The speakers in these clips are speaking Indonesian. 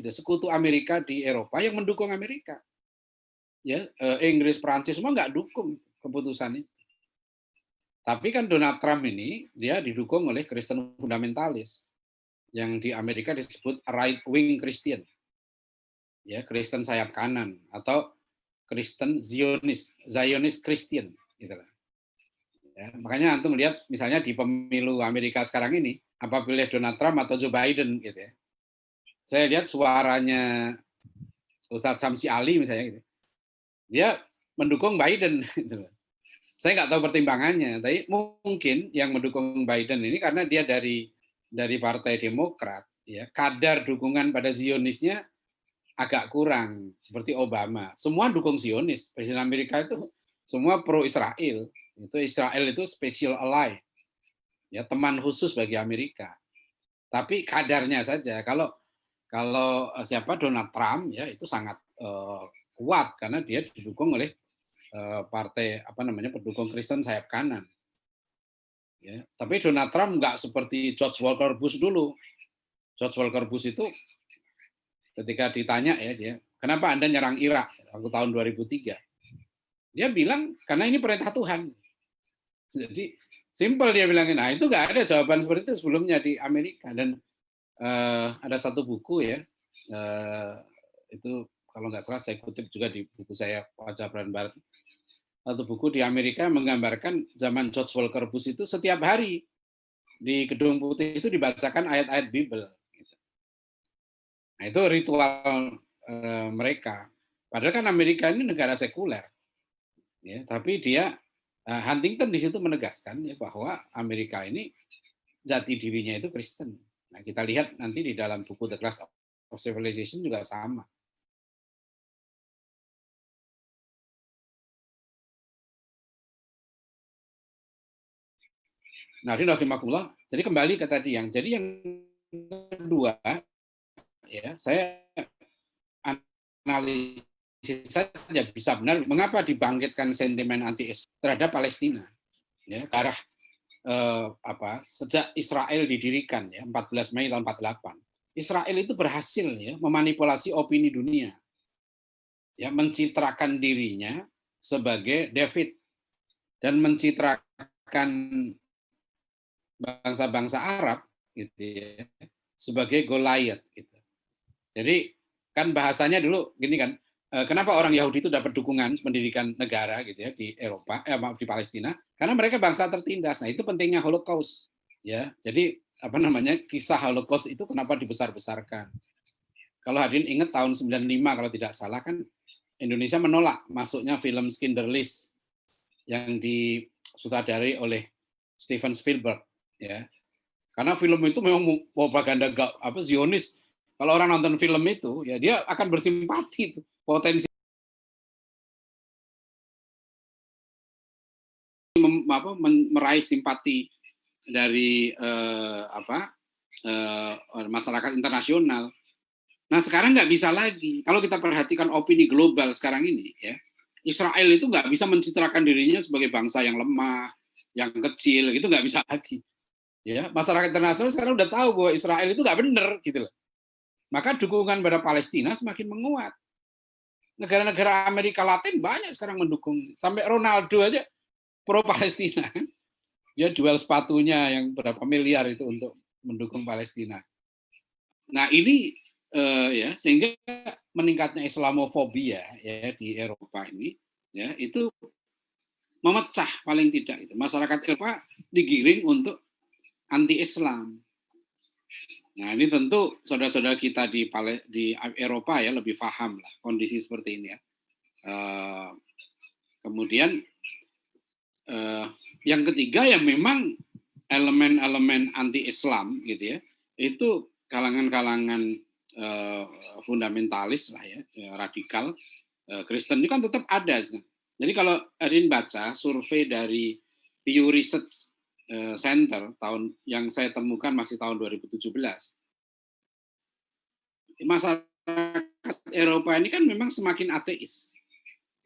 gitu, sekutu Amerika di Eropa yang mendukung Amerika. Ya, Inggris, Prancis semua nggak dukung keputusan itu. Tapi kan Donald Trump ini dia didukung oleh Kristen fundamentalis yang di Amerika disebut right wing Christian, ya Kristen sayap kanan atau Kristen Zionis Christian, gitu lah. Ya, makanya antum lihat misalnya di pemilu Amerika sekarang ini, apa pilih Donald Trump atau Joe Biden, gitu ya. Saya lihat suaranya Ustadz Samsi Ali misalnya, gitu. Dia mendukung Biden, gitu. Saya nggak tahu pertimbangannya, tapi mungkin yang mendukung Biden ini karena dia dari Partai Demokrat, ya kadar dukungan pada Zionisnya agak kurang, seperti Obama. Semua dukung Zionis. Presiden Amerika itu semua pro Israel. Itu Israel itu special ally, ya teman khusus bagi Amerika. Tapi kadarnya saja. Kalau siapa Donald Trump, ya itu sangat kuat karena dia didukung oleh partai pendukung Kristen sayap kanan. Ya, tapi Donald Trump nggak seperti George Walker Bush dulu. George Walker Bush itu ketika ditanya ya dia, kenapa Anda nyerang Irak waktu tahun 2003? Dia bilang karena ini perintah Tuhan. Jadi simpel dia bilangin. Nah itu nggak ada jawaban seperti itu sebelumnya di Amerika. Dan ada satu buku ya, itu kalau nggak salah saya kutip juga di buku saya Wajah Peran Barat. Satu buku di Amerika menggambarkan zaman George Walker Bush itu setiap hari di Gedung Putih itu dibacakan ayat-ayat Bible. Nah itu ritual mereka. Padahal kan Amerika ini negara sekuler, ya. Tapi dia Huntington di situ menegaskan ya bahwa Amerika ini jati dirinya itu Kristen. Nah kita lihat nanti di dalam buku The Clash of Civilization juga sama. Nah, rahimakumullah. Jadi kembali ke tadi jadi yang kedua ya, saya analisis saja bisa benar mengapa dibangkitkan sentimen anti-Islam terhadap Palestina. Ya, ke arah sejak Israel didirikan ya 14 Mei tahun 48. Israel itu berhasil ya memanipulasi opini dunia. Ya, mencitrakan dirinya sebagai David dan mencitrakan bangsa-bangsa Arab gitu ya sebagai Goliath gitu. Jadi kan bahasanya dulu gini kan, kenapa orang Yahudi itu dapat dukungan pendidikan negara gitu ya di Eropa, maaf di Palestina, karena mereka bangsa tertindas. Nah, itu pentingnya Holocaust ya. Jadi kisah Holocaust itu kenapa dibesar-besarkan. Kalau hadirin ingat tahun 95 kalau tidak salah kan Indonesia menolak masuknya film Schindler List yang disutradari oleh Steven Spielberg ya. Karena film itu memang propaganda Zionis. Kalau orang nonton film itu ya dia akan bersimpati itu. Potensi meraih simpati dari masyarakat internasional. Nah sekarang nggak bisa lagi. Kalau kita perhatikan opini global sekarang ini, ya Israel itu nggak bisa mencitrakan dirinya sebagai bangsa yang lemah, yang kecil, gitu nggak bisa lagi. Ya masyarakat internasional sekarang udah tahu bahwa Israel itu nggak benar, gitu loh. Maka dukungan pada Palestina semakin menguat. Negara-negara Amerika Latin banyak sekarang mendukung. Sampai Ronaldo aja pro Palestina. Dia jual sepatunya yang berapa miliar itu untuk mendukung Palestina. Nah ini ya sehingga meningkatnya Islamofobia ya di Eropa ini ya itu memecah paling tidak itu masyarakat Eropa digiring untuk anti-Islam. Nah ini tentu saudara-saudara kita di Eropa ya lebih paham lah kondisi seperti ini ya. Kemudian yang ketiga ya memang elemen-elemen anti-Islam gitu ya itu kalangan-kalangan fundamentalis lah ya radikal Kristen itu kan tetap ada. Jadi kalau Adin baca survei dari Pew Research Center yang saya temukan masih tahun 2017, masyarakat Eropa ini kan memang semakin ateis,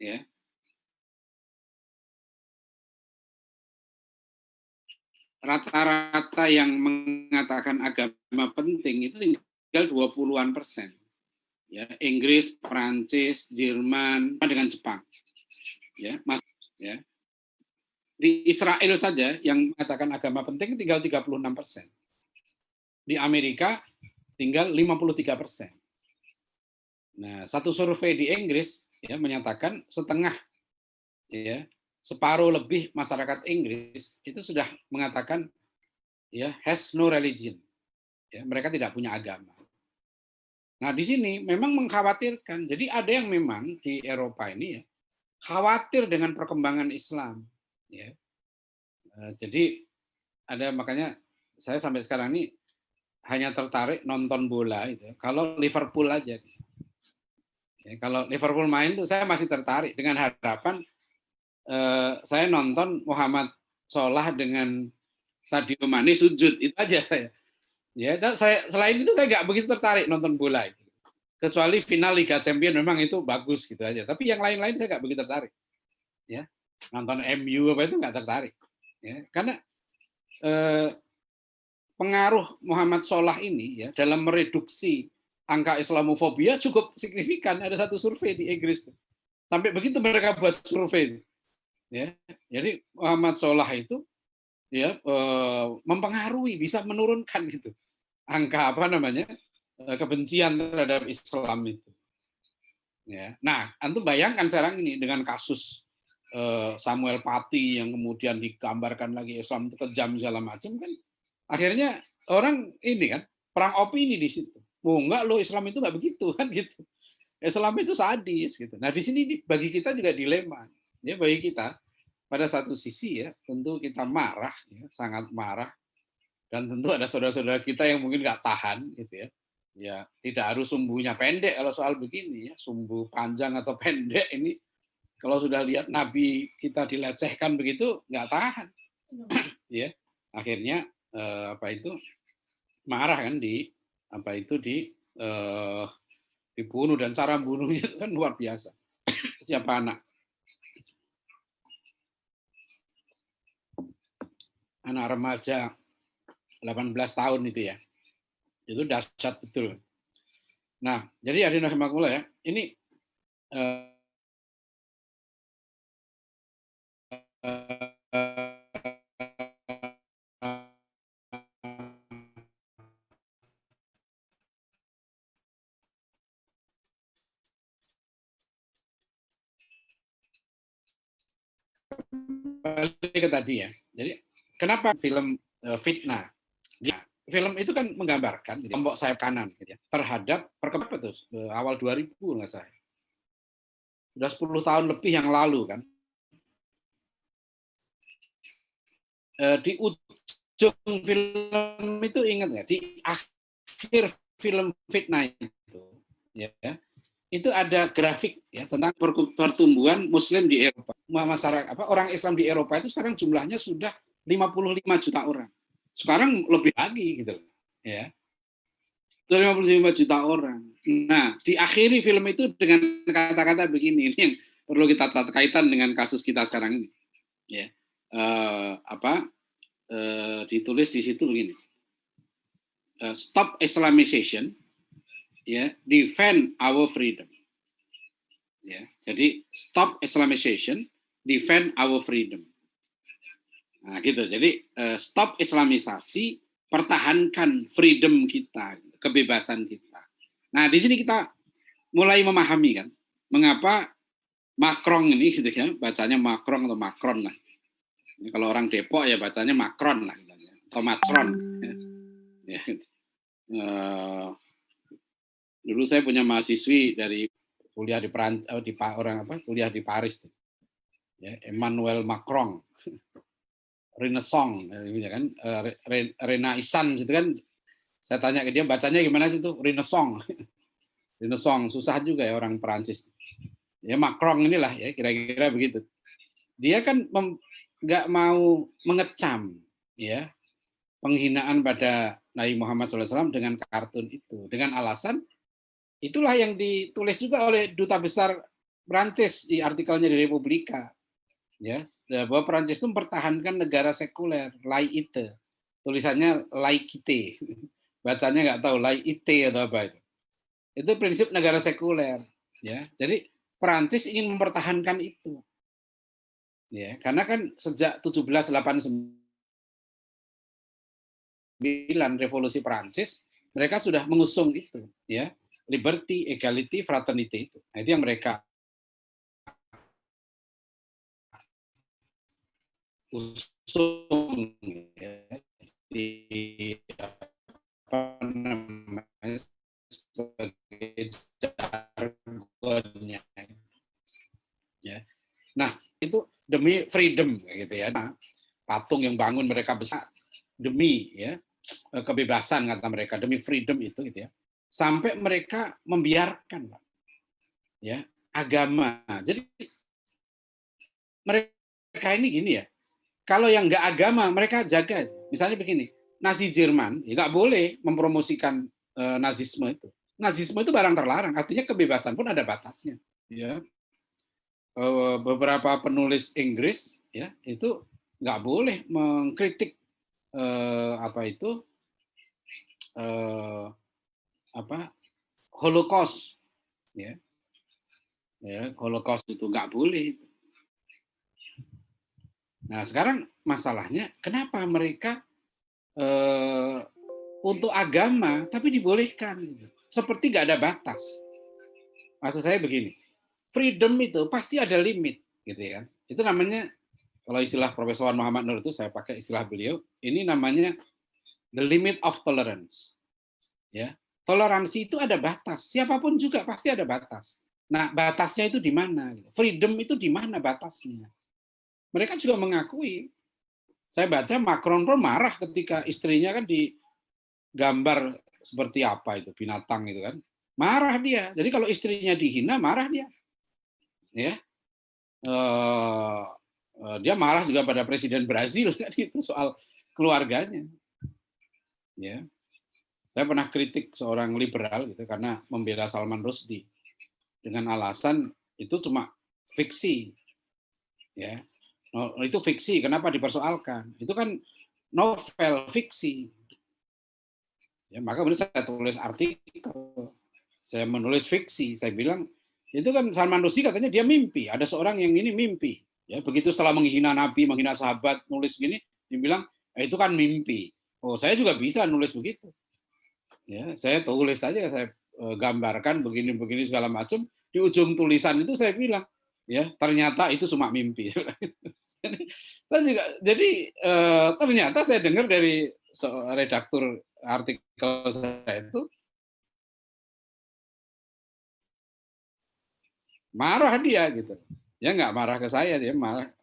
ya. Rata-rata yang mengatakan agama penting itu tinggal 20-an %. ya, Inggris, Prancis, Jerman dengan Jepang. Ya, ya. Di Israel saja yang mengatakan agama penting tinggal 36%. Di Amerika tinggal 53%. Nah, satu survei di Inggris ya menyatakan setengah, ya, separuh lebih masyarakat Inggris itu sudah mengatakan ya has no religion. Ya, mereka tidak punya agama. Nah, di sini memang mengkhawatirkan. Jadi ada yang memang di Eropa ini ya khawatir dengan perkembangan Islam. Ya. Jadi ada, makanya saya sampai sekarang ini hanya tertarik nonton bola itu kalau Liverpool aja. Ya, kalau Liverpool main tuh saya masih tertarik dengan harapan saya nonton Muhammad Salah dengan Sadio Mane sujud, itu aja saya. Ya, saya selain itu saya nggak begitu tertarik nonton bola itu. Kecuali final Liga Champions memang itu bagus gitu aja. Tapi yang lain-lain saya nggak begitu tertarik. Ya, nonton MU apa itu nggak tertarik. Ya, karena pengaruh Muhammad Salah ini ya dalam mereduksi angka Islamofobia cukup signifikan. Ada satu survei di Inggris tuh. Sampai begitu mereka buat survei. Ya, jadi Muhammad Salah itu ya mempengaruhi, bisa menurunkan gitu angka apa namanya kebencian terhadap Islam itu. Ya. Nah, antum bayangkan sekarang ini dengan kasus Samuel Paty yang kemudian digambarkan lagi Islam itu kejam segala macam kan, akhirnya orang ini kan perang opini di situ. Oh enggak loh, Islam itu enggak begitu kan gitu. Islam itu sadis gitu. Nah di sini bagi kita juga dilema. Ya bagi kita pada satu sisi ya tentu kita marah, ya, sangat marah, dan tentu ada saudara-saudara kita yang mungkin nggak tahan gitu ya. Ya tidak harus sumbunya pendek kalau soal begini ya, sumbu panjang atau pendek ini kalau sudah lihat Nabi kita dilecehkan begitu nggak tahan. Ya akhirnya apa itu marah kan di apa itu dibunuh, dan cara bunuhnya itu kan luar biasa. Siapa anak remaja 18 tahun itu ya, itu dahsyat betul. Nah, jadi hadirin rahimakumullah ya, ini balik ke tadi ya. Jadi kenapa film fitnah? Ya, film itu kan menggambarkan kelompok sayap kanan gitu ya, terhadap perkembangan itu awal 2000 nggak saya. Sudah 10 tahun lebih yang lalu kan. Di ujung film itu ingat nggak? Di akhir film fitnah itu ya, itu ada grafik ya tentang pertumbuhan Muslim di Eropa. Masyarakat orang Islam di Eropa itu sekarang jumlahnya sudah 55 juta orang. Sekarang lebih lagi gitu ya. 55 juta orang. Nah, diakhiri film itu dengan kata-kata begini, ini yang perlu kita catat kaitan dengan kasus kita sekarang ini. Ya, ditulis di situ begini. Stop Islamization, ya, defend our freedom. Ya, jadi stop Islamization, defend our freedom. Nah, gitu. Jadi stop Islamisasi, pertahankan freedom kita, kebebasan kita. Nah, di sini kita mulai memahami kan, mengapa Macron ini gitu ya, bacanya Macron atau Macron lah. Ini kalau orang Depok ya bacanya Macron lah, atau Macron. Ya. Dulu saya punya mahasiswi dari kuliah di kuliah di Paris, ya, Emmanuel Macron, Renaissance, ya kan, Renaissance itu kan, saya tanya ke dia bacanya gimana sih itu Renaissance, Renaissance susah juga ya orang Perancis, ya Macron inilah ya kira-kira begitu. Dia kan nggak mau mengecam ya penghinaan pada Nabi Muhammad SAW dengan kartun itu, dengan alasan itulah yang ditulis juga oleh duta besar Prancis di artikelnya di Republika, ya, bahwa Prancis itu mempertahankan negara sekuler, laïque, tulisannya laïcité, bacanya nggak tahu laïcité atau apa itu. Itu prinsip negara sekuler, ya. Jadi Perancis ingin mempertahankan itu. Ya, karena kan sejak 1789 Revolusi Perancis, mereka sudah mengusung itu, ya. Liberty, equality, fraternity itu. Nah, itu yang mereka usung, ya, di apa namanya, sebagai jargonnya, ya. Nah, itu demi freedom gitu ya. Nah, patung yang bangun mereka besar demi ya kebebasan kata mereka, demi freedom itu gitu ya. Sampai mereka membiarkan ya agama. Jadi mereka ini gini ya. Kalau yang nggak agama mereka jaga. Misalnya begini, Nazi Jerman ya nggak boleh mempromosikan Nazisme itu. Nazisme itu barang terlarang, artinya kebebasan pun ada batasnya. Ya, beberapa penulis Inggris ya itu nggak boleh mengkritik apa itu apa Holocaust ya, ya Holocaust itu nggak boleh. Nah sekarang masalahnya kenapa mereka untuk agama tapi dibolehkan seperti nggak ada batas. Maksud saya begini, freedom itu pasti ada limit gitu ya. Itu namanya kalau istilah Profesor Muhammad Nur itu saya pakai istilah beliau, ini namanya the limit of tolerance. Ya, toleransi itu ada batas. Siapapun juga pasti ada batas. Nah, batasnya itu di mana? Freedom itu di mana batasnya? Mereka juga mengakui. Saya baca Macron pun marah ketika istrinya kan digambar seperti apa itu binatang itu kan. Marah dia. Jadi kalau istrinya dihina, marah dia. Ya, dia marah juga pada presiden Brazil kan itu soal keluarganya. Ya, saya pernah kritik seorang liberal gitu karena membela Salman Rushdie dengan alasan itu cuma fiksi, ya. Itu fiksi, kenapa dipersoalkan? Itu kan novel fiksi. Ya, maka kemudian saya tulis artikel, saya menulis fiksi, saya bilang itu kan Salman Rushdie katanya dia mimpi, ada seorang yang ini mimpi. Ya, begitu setelah menghina Nabi, menghina sahabat, nulis gini, dia bilang itu kan mimpi. Oh, saya juga bisa nulis begitu. Ya, saya tulis saja, saya gambarkan begini-begini segala macam. Di ujung tulisan itu saya bilang, ya ternyata itu cuma mimpi. Jadi ternyata saya dengar dari redaktur artikel saya itu marah dia gitu. Ya nggak marah ke saya, dia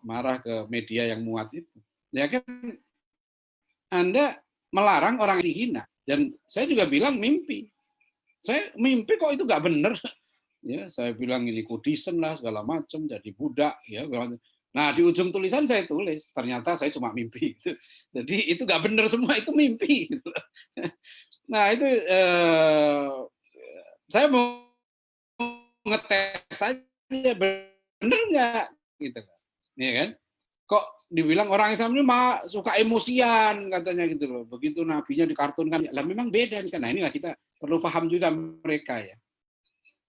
marah ke media yang muat itu. Ya kan Anda melarang orang dihina dan saya juga bilang mimpi. Saya mimpi kok itu nggak benar. Ya, saya bilang ini kudisen lah segala macam jadi budak ya. Nah di ujung tulisan saya tulis ternyata saya cuma mimpi. Jadi itu nggak benar semua itu mimpi. Nah itu saya mau ngetes saja benar nggak gitu kan. Ya kan? Kok dibilang orang Islam ini suka emosian katanya gitu loh. Begitu nabinya dikartunkan, lah memang beda kan. Nah inilah kita perlu paham juga mereka ya.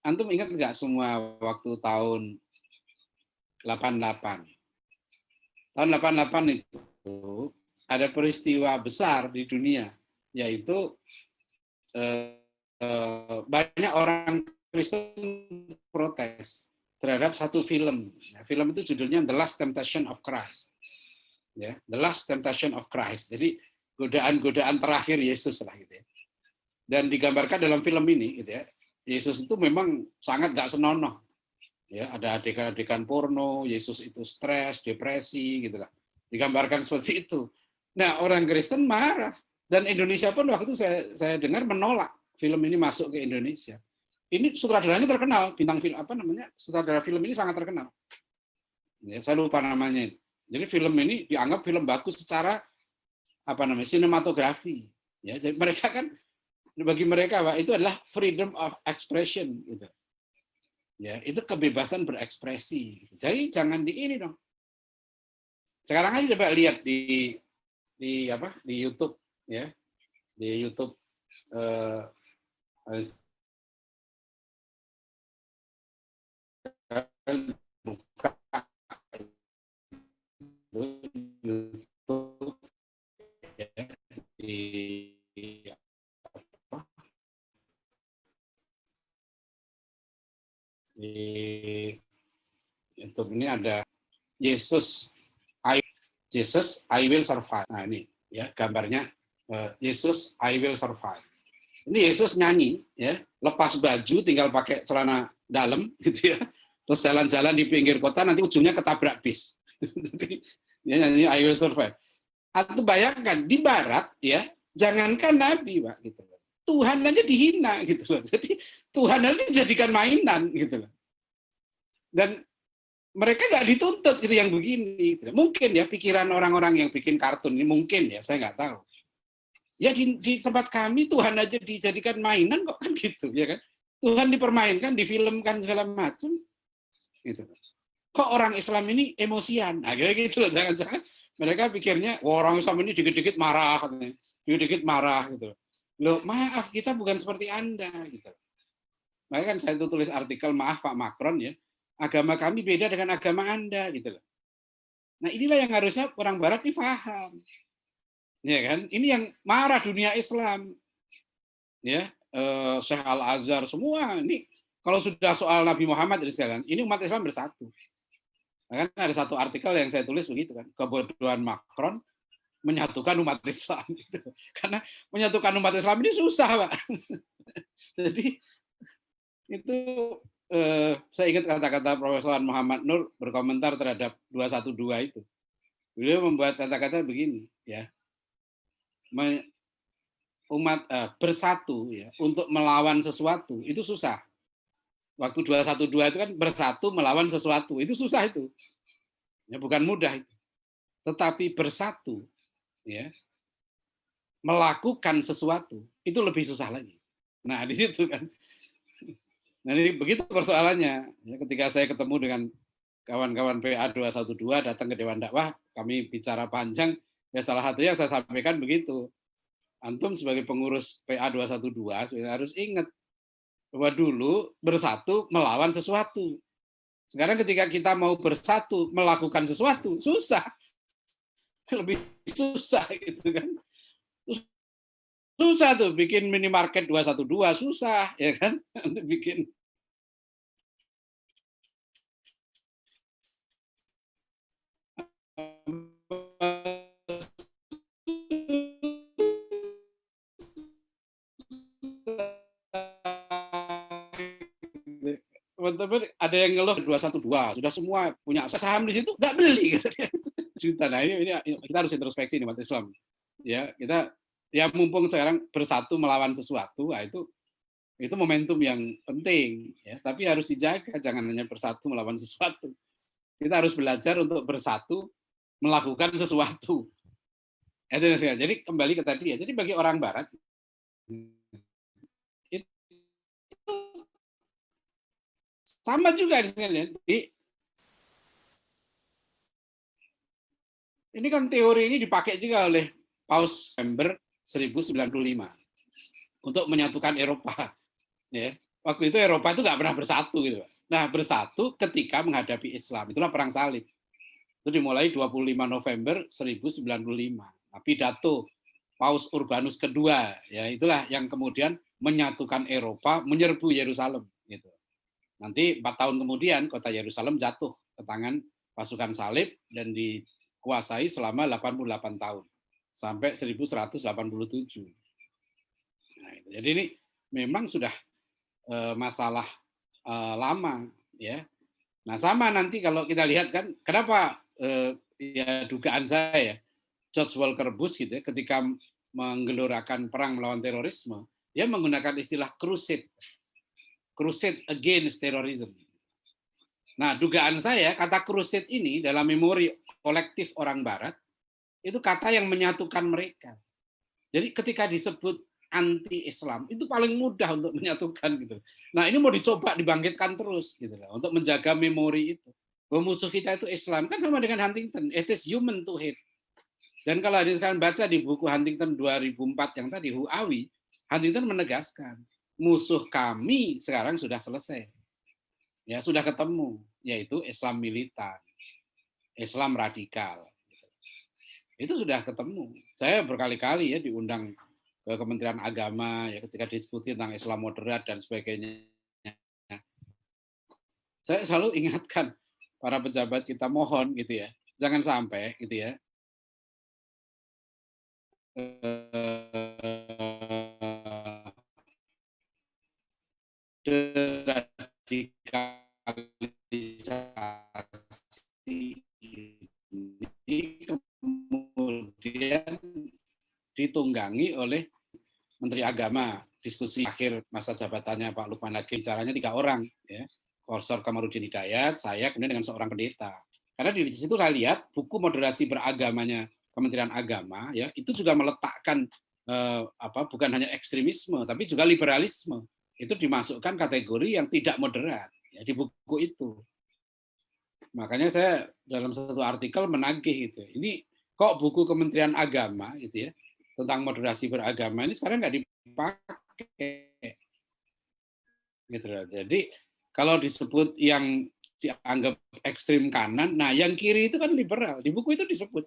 Antum ingat nggak semua waktu tahun 88? Tahun 88 itu ada peristiwa besar di dunia, yaitu banyak orang Kristen protes terhadap satu film. Film itu judulnya The Last Temptation of Christ. Ya, The Last Temptation of Christ. Jadi godaan-godaan terakhir Yesus lah gitu ya. Dan digambarkan dalam film ini gitu ya. Yesus itu memang sangat gak senonoh. Ya, ada adegan-adegan porno, Yesus itu stres, depresi gitu lah. Digambarkan seperti itu. Nah, orang Kristen marah dan Indonesia pun waktu itu saya dengar menolak film ini masuk ke Indonesia. Ini sutradaranya terkenal, bintang film apa namanya? Sutradara film ini sangat terkenal. Ya, saya lupa namanya. Jadi film ini dianggap film bagus secara apa namanya? Sinematografi. Ya, jadi mereka kan bagi mereka Pak, itu adalah freedom of expression gitu. Ya, itu kebebasan berekspresi. Jadi jangan di ini dong. Sekarang aja coba lihat di apa? Di YouTube ya. Di YouTube buka YouTube ya, di YouTube ini ada Jesus I will survive. Nah ini ya gambarnya Jesus I will survive. Ini Yesus nyanyi ya, lepas baju tinggal pakai celana dalam gitu ya. Terus jalan-jalan di pinggir kota nanti ujungnya ketabrak bis. Dia nyanyi I will survive. Atau bayangkan di barat ya, jangankan nabi Pak gitu loh. Tuhan aja dihina gitu loh. Jadi Tuhan aja dijadikan mainan gitu loh. Dan mereka nggak dituntut gitu yang begini. Mungkin ya pikiran orang-orang yang bikin kartun ini mungkin ya, saya nggak tahu. Ya di tempat kami Tuhan aja dijadikan mainan kok kan gitu ya kan. Tuhan dipermainkan, difilmkan segala macam. Gitu. Kok orang Islam ini emosian? Nah, gitu loh, jangan-jangan mereka pikirnya orang Islam ini dikit-dikit marah, dikit-dikit marah gitu. Loh, maaf kita bukan seperti Anda gitu. Makanya kan saya tulis artikel maaf Pak Macron ya. Agama kami beda dengan agama Anda gitu loh. Nah, inilah yang harusnya orang barat ini paham. Ya kan? Ini yang marah dunia Islam. Ya, Syekh Al-Azhar semua ini kalau sudah soal Nabi Muhammad ini umat Islam bersatu. Kan ada satu artikel yang saya tulis begitu kan, kebodohan Macron menyatukan umat Islam gitu. Karena menyatukan umat Islam ini susah, Pak. Jadi itu saya ingat kata-kata Profesor Muhammad Nur berkomentar terhadap 212 itu. Beliau membuat kata-kata begini, ya. Umat bersatu ya untuk melawan sesuatu itu susah. Waktu 212 itu kan bersatu melawan sesuatu, itu susah itu. Ya bukan mudah itu. Tetapi bersatu ya melakukan sesuatu itu lebih susah lagi. Nah, di situ kan. Nah, ini begitu persoalannya. Ya, ketika saya ketemu dengan kawan-kawan PA 212 datang ke Dewan Dakwah, kami bicara panjang, ya salah satunya saya sampaikan begitu. Antum sebagai pengurus PA 212 harus ingat bahwa dulu bersatu melawan sesuatu. Sekarang ketika kita mau bersatu melakukan sesuatu, susah. Lebih susah gitu kan. Susah tuh bikin minimarket 212 susah ya kan untuk bikin teman-teman ada yang ngeluh 212 sudah semua punya saham di situ nggak beli juta. Nah ini kita harus introspeksi nih umat Islam ya, kita ya mumpung sekarang bersatu melawan sesuatu, nah itu momentum yang penting ya, tapi harus dijaga, jangan hanya bersatu melawan sesuatu. Kita harus belajar untuk bersatu melakukan sesuatu. Jadi kembali ke tadi ya, jadi bagi orang barat sama juga di sini. Ini kan teori ini dipakai juga oleh Paus November 1095 untuk menyatukan Eropa. Ya, waktu itu Eropa itu nggak pernah bersatu gitu. Nah, bersatu ketika menghadapi Islam. Itulah perang salib. Itu dimulai 25 November 1095. Nah, pidato Paus Urbanus kedua, ya itulah yang kemudian menyatukan Eropa, menyerbu Yerusalem. Gitu. Nanti 4 tahun kemudian kota Yerusalem jatuh ke tangan pasukan salib dan dikuasai selama 88 tahun sampai 1187. Nah, itu. Jadi ini memang sudah masalah lama ya. Nah, sama nanti kalau kita lihat kan kenapa ya dugaan saya George Walker Bush gitu ya, ketika menggelorakan perang melawan terorisme, dia menggunakan istilah crusade against terrorism. Nah, dugaan saya kata crusade ini dalam memori kolektif orang Barat itu kata yang menyatukan mereka. Jadi ketika disebut anti-Islam itu paling mudah untuk menyatukan gitu. Nah, ini mau dicoba dibangkitkan terus gitu loh, untuk menjaga memori itu. Bahwa musuh kita itu Islam, kan sama dengan Huntington, it is human to hate. Dan kalau ada sekarang baca di buku Huntington 2004 yang tadi Huawi, Huntington menegaskan musuh kami sekarang sudah selesai. ya sudah ketemu, yaitu Islam militan, Islam radikal. Itu sudah ketemu. Saya berkali-kali ya diundang ke Kementerian Agama ya ketika diskusi tentang Islam moderat dan sebagainya. Saya selalu ingatkan para pejabat kita, mohon gitu ya, jangan sampai gitu ya deradikalisasi ini kemudian ditunggangi oleh Menteri Agama. Diskusi akhir masa jabatannya Pak Lukman Hakim, bicaranya 3 orang, ya. Profesor Kamarudin Hidayat, saya, kemudian dengan seorang pendeta. Karena di situ saya lihat buku moderasi beragamanya Kementerian Agama, ya, itu juga meletakkan bukan hanya ekstremisme, tapi juga liberalisme. Itu dimasukkan kategori yang tidak moderat ya, di buku itu. Makanya saya dalam satu artikel menagih itu. Ini kok buku Kementerian Agama gitu ya tentang moderasi beragama ini sekarang nggak dipakai. Gitu loh. Jadi kalau disebut yang dianggap ekstrim kanan, nah yang kiri itu kan liberal. Di buku itu disebut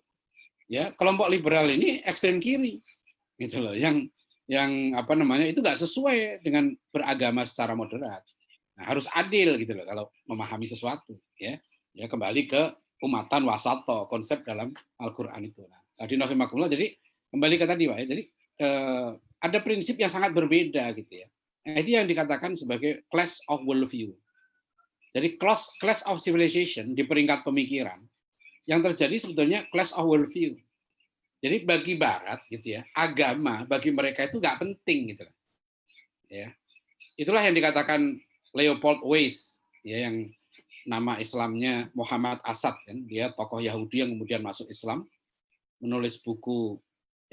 ya kelompok liberal ini ekstrem kiri, gitu loh. Yang itu nggak sesuai dengan beragama secara moderat. Nah, harus adil gitu loh kalau memahami sesuatu ya. Ya kembali ke umatan wasato, konsep dalam Al-Qur'an itu. Nah, tadi Nafimakumullah, jadi kembali ke tadi Pak ya. Jadi ada prinsip yang sangat berbeda gitu ya. Nah, itu yang dikatakan sebagai clash of worldview. Jadi clash of civilization di peringkat pemikiran yang terjadi sebetulnya clash of worldview. Jadi bagi Barat gitu ya, agama bagi mereka itu nggak penting gitu. Ya, itulah yang dikatakan Leopold Weiss ya, yang nama Islamnya Muhammad Asad kan, dia tokoh Yahudi yang kemudian masuk Islam, menulis buku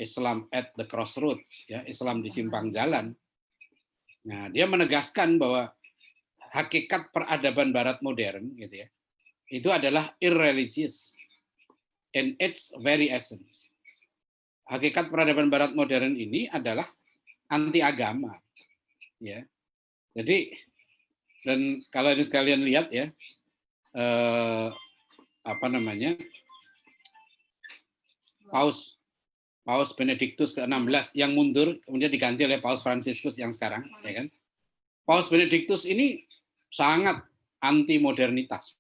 Islam at the Crossroads, ya, Islam di simpang jalan. Nah, dia menegaskan bahwa hakikat peradaban Barat modern, gitu ya, itu adalah irreligious in its very essence. Hakikat peradaban Barat modern ini adalah anti agama, ya. Jadi, dan kalau ini sekalian lihat ya, Paus Benediktus ke-16 yang mundur kemudian diganti oleh Paus Fransiskus yang sekarang, ya kan? Paus Benediktus ini sangat anti modernitas.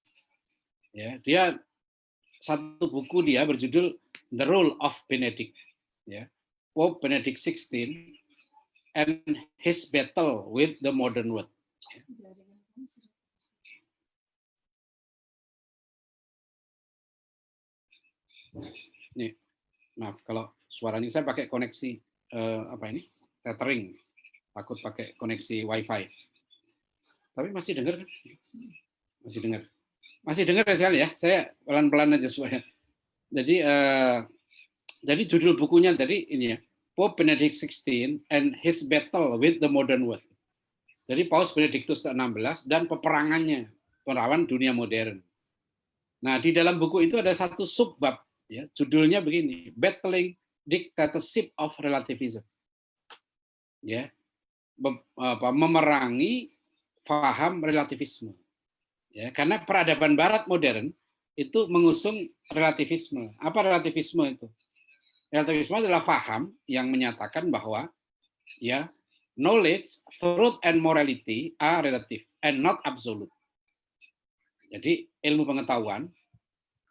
Ya, dia satu buku dia berjudul The Role of Benedict, ya. Pope Benedict XVI and his battle with the modern world. Nih, maaf kalau suaranya saya pakai koneksi tethering, takut pakai koneksi WiFi. Tapi masih dengar kan? Masih dengar ya sekali ya. Saya pelan-pelan aja supaya. Jadi judul bukunya tadi ini ya, Pope Benedict XVI and his battle with the modern world. Jadi Paus Benediktus ke-16 dan peperangannya melawan dunia modern. Nah, di dalam buku itu ada satu subbab ya, judulnya begini, Battling Dictatorship of Relativism. Ya. Memerangi faham relativisme. Ya, karena peradaban Barat modern itu mengusung relativisme. Apa relativisme itu? Relativisme adalah faham yang menyatakan bahwa ya knowledge, truth, and morality are relative and not absolute. Jadi ilmu pengetahuan,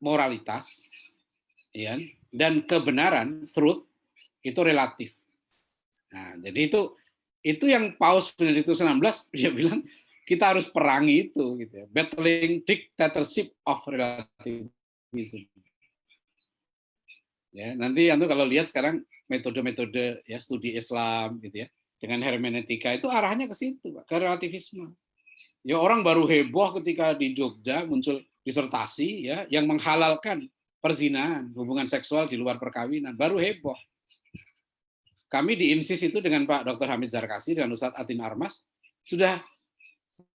moralitas, ya, dan kebenaran, truth, itu relatif. Nah, jadi itu yang Paus Benediktus XVI dia bilang kita harus perangi itu, gitu ya. Battling dictatorship of relativism. Ya, nanti kalau lihat sekarang metode-metode ya studi Islam, gitu ya, dengan hermeneutika itu arahnya ke situ, Pak, ke relativisme. Ya orang baru heboh ketika di Jogja muncul disertasi ya yang menghalalkan perzinahan, hubungan seksual di luar perkawinan, baru heboh. Kami di INSIS itu dengan Pak Dr. Hamid Zarkasi dan Ustadz Atin Armas sudah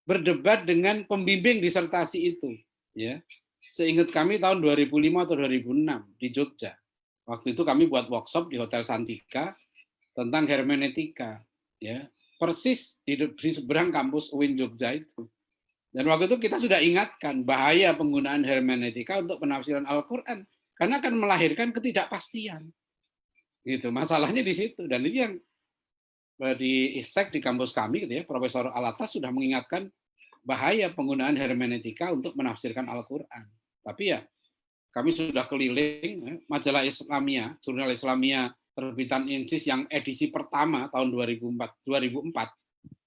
berdebat dengan pembimbing disertasi itu, ya. Seingat kami tahun 2005 atau 2006 di Jogja. Waktu itu kami buat workshop di Hotel Santika tentang hermeneutika, ya. Persis di seberang kampus UIN Jogja itu. Dan waktu itu kita sudah ingatkan bahaya penggunaan hermeneutika untuk penafsiran Al-Quran, karena akan melahirkan ketidakpastian. Gitu, masalahnya di situ. Dan ini yang di ISTEK di kampus kami, gitu ya, Profesor Alatas sudah mengingatkan bahaya penggunaan hermeneutika untuk menafsirkan Al-Quran. Tapi ya, kami sudah keliling majalah Islamia, jurnal Islamia terbitan INSIS yang edisi pertama tahun 2004,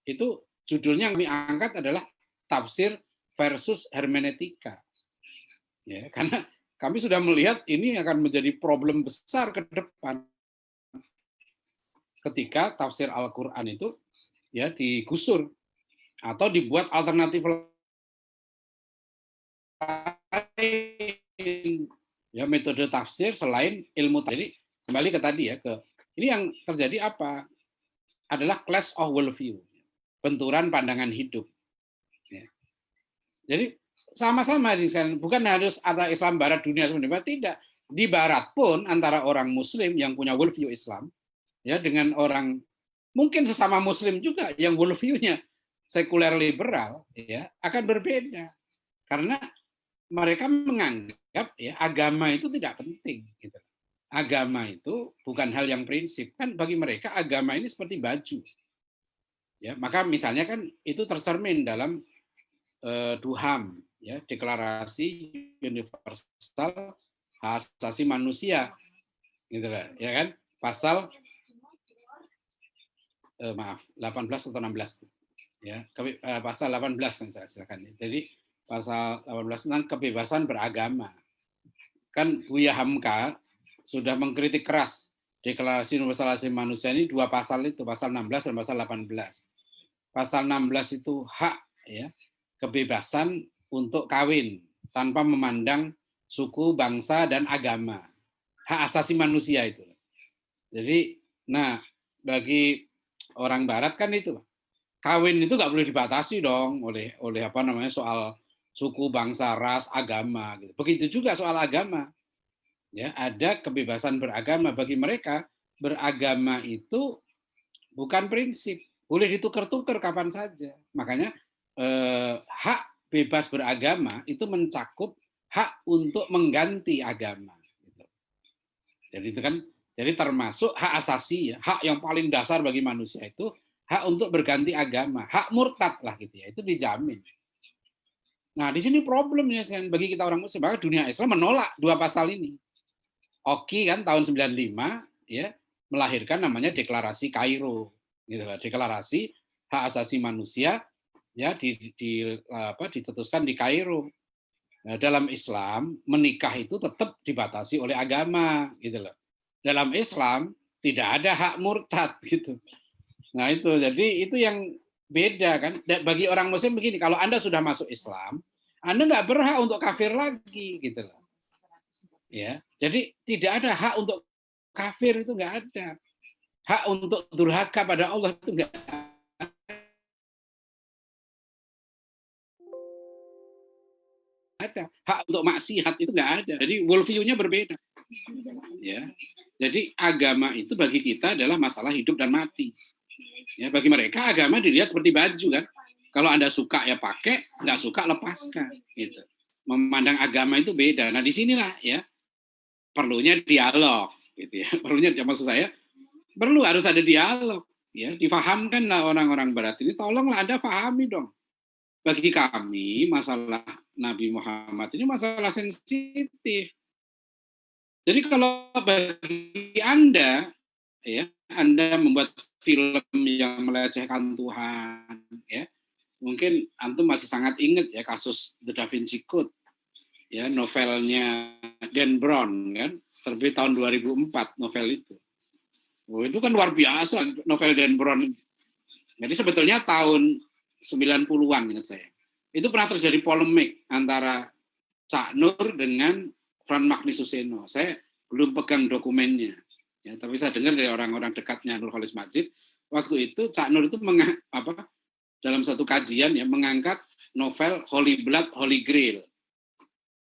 itu judulnya yang kami angkat adalah tafsir versus hermeneutika. Ya, karena kami sudah melihat ini akan menjadi problem besar ke depan ketika tafsir Al-Quran itu ya digusur atau dibuat alternatif lain, ya, metode tafsir selain ilmu tadi. Kembali ke tadi ya, ke ini yang terjadi apa? Adalah clash of worldview, benturan pandangan hidup. Ya. Jadi sama-sama, bukan harus ada Islam Barat dunia sebenarnya, tidak. Di Barat pun antara orang Muslim yang punya worldview Islam, ya, dengan orang mungkin sesama Muslim juga yang worldview-nya sekuler liberal, ya, akan berbeda karena mereka menganggap ya agama itu tidak penting. Gitu. Agama itu bukan hal yang prinsip, kan bagi mereka agama ini seperti baju. Ya, maka misalnya kan itu tercermin dalam DUHAM, ya, Deklarasi Universal Hak Asasi Manusia, gitu lah, ya kan, pasal 18 atau 16, ya, pasal 18 kan, silakan. Jadi pasal 18 tentang kebebasan beragama. Kan Buya Hamka sudah mengkritik keras Deklarasi Universal Hak Asasi Manusia ini, dua pasal itu, pasal 16 dan pasal 18. Pasal 16 itu hak, ya, kebebasan untuk kawin tanpa memandang suku, bangsa, dan agama. Hak asasi manusia itu. Jadi, nah, bagi orang Barat kan itu, kawin itu nggak boleh dibatasi dong oleh apa namanya soal suku, bangsa, ras, agama. Gitu. Begitu juga soal agama. Ya, ada kebebasan beragama. Bagi mereka, beragama itu bukan prinsip. Boleh ditukar-tukar kapan saja. Makanya hak bebas beragama itu mencakup hak untuk mengganti agama. Jadi itu kan, jadi termasuk hak asasi, ya, hak yang paling dasar bagi manusia itu hak untuk berganti agama, hak murtad lah gitu ya, itu dijamin. Nah di sini problemnya bagi kita orang Muslim, bahkan dunia Islam menolak dua pasal ini. Oki kan tahun 95 ya melahirkan namanya Deklarasi Kairo, gitu lah, Deklarasi Hak Asasi Manusia ya dicetuskan di Kairo. Nah, dalam Islam menikah itu tetap dibatasi oleh agama, gitu loh. Dalam Islam tidak ada hak murtad, gitu. Nah itu, jadi itu yang beda kan. Bagi orang Muslim begini, kalau Anda sudah masuk Islam, Anda nggak berhak untuk kafir lagi, gitu loh. Ya, jadi tidak ada hak untuk kafir, itu nggak ada. Hak untuk durhaka pada Allah itu nggak ada. Hak untuk maksiat itu nggak ada. Jadi worldview-nya berbeda. Ya, jadi agama itu bagi kita adalah masalah hidup dan mati. Ya, bagi mereka agama dilihat seperti baju kan. Kalau Anda suka ya pakai, nggak suka lepaskan. Gitu. Memandang agama itu beda. Nah disinilah ya perlunya dialog, gitu ya. Perlunya, maksud saya, harus ada dialog, ya. Difahamkanlah orang-orang Barat ini, tolonglah Anda pahami dong. Bagi kami masalah Nabi Muhammad ini masalah sensitif. Jadi kalau bagi Anda, ya, Anda membuat film yang melecehkan Tuhan, ya, mungkin antum masih sangat ingat ya kasus The Da Vinci Code, ya, novelnya Dan Brown kan, terbit tahun 2004 novel itu. Oh, itu kan luar biasa novel Dan Brown. Jadi sebetulnya tahun 90-an ingat saya. Itu pernah terjadi polemik antara Cak Nur dengan Frans Magnus Suseno. Saya belum pegang dokumennya. Ya, tapi saya dengar dari orang-orang dekatnya Nurholis Majid, waktu itu Cak Nur itu dalam satu kajian ya mengangkat novel Holy Blood, Holy Grail.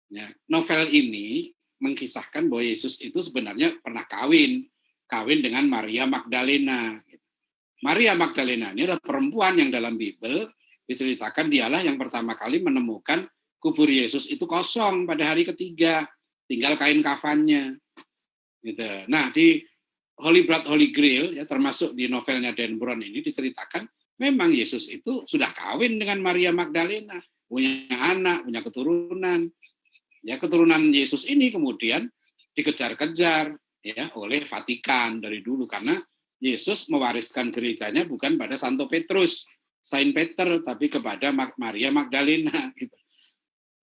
Ya, novel ini mengkisahkan bahwa Yesus itu sebenarnya pernah kawin dengan Maria Magdalena. Maria Magdalena ini adalah perempuan yang dalam Bible Diceritakan dialah yang pertama kali menemukan kubur Yesus itu kosong pada hari ketiga, tinggal kain kafannya. Gitu. Nah, di Holy Blood, Holy Grail, ya, termasuk di novelnya Dan Brown ini diceritakan, memang Yesus itu sudah kawin dengan Maria Magdalena, punya anak, punya keturunan. Ya, keturunan Yesus ini kemudian dikejar-kejar ya oleh Vatikan dari dulu, karena Yesus mewariskan gerejanya bukan pada Santo Petrus, Saint Peter, tapi kepada Maria Magdalena. Gitu.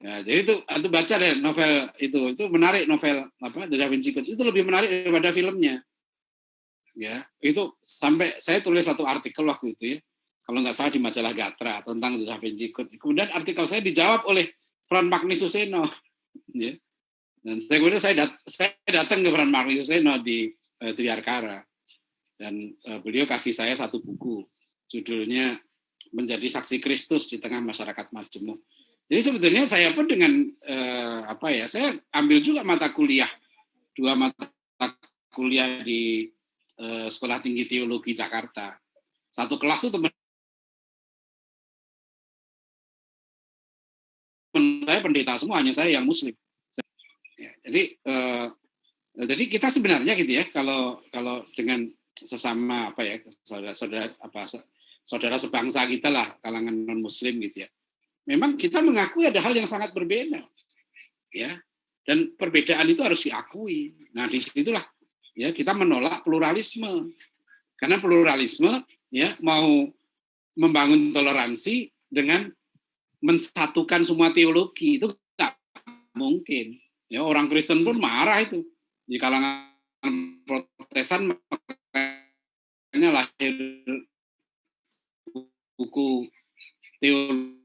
Ya, jadi itu baca deh novel itu menarik, novel apa The Da Vinci Code itu lebih menarik daripada filmnya. Ya, itu sampai saya tulis satu artikel waktu itu ya, kalau nggak salah di majalah Gatra tentang The Da Vinci Code. Kemudian artikel saya dijawab oleh Frans Magnus Suseno. Ya. Dan saya datang ke Frans Magnus Suseno di Triarkara, dan beliau kasih saya satu buku, judulnya Menjadi Saksi Kristus di Tengah Masyarakat Majemuk. Jadi sebetulnya saya pun dengan saya ambil juga dua mata kuliah di Sekolah Tinggi Teologi Jakarta. Satu kelas itu teman saya pendeta semua, hanya saya yang Muslim. Ya, jadi kita sebenarnya gitu ya, kalau dengan sesama saudara sebangsa kita lah, kalangan non Muslim gitu ya, memang kita mengakui ada hal yang sangat berbeda, ya, dan perbedaan itu harus diakui. Nah, disitulah ya kita menolak pluralisme, karena pluralisme ya mau membangun toleransi dengan mensatukan semua teologi itu nggak mungkin. Ya, orang Kristen pun marah itu di kalangan Protestan, makanya lahir buku teologi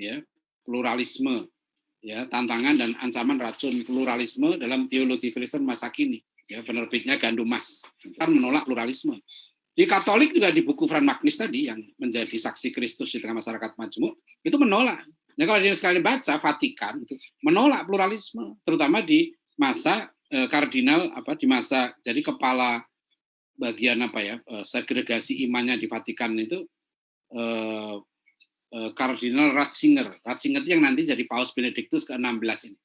ya, pluralisme, ya, tantangan dan ancaman racun pluralisme dalam teologi Kristen masa kini. Ya, penerbitnya Gandum Mas. Kita menolak pluralisme. Di Katolik juga di buku Frans Magnus tadi yang Menjadi Saksi Kristus di Tengah Masyarakat Majemuk itu menolak. Ya, kalau dia sekali baca Vatikan itu menolak pluralisme, terutama di masa kardinal di masa jadi kepala bagian segregasi imannya di Vatikan itu Kardinal Ratzinger. Ratzinger itu yang nanti jadi Paus Benediktus ke-16 ini.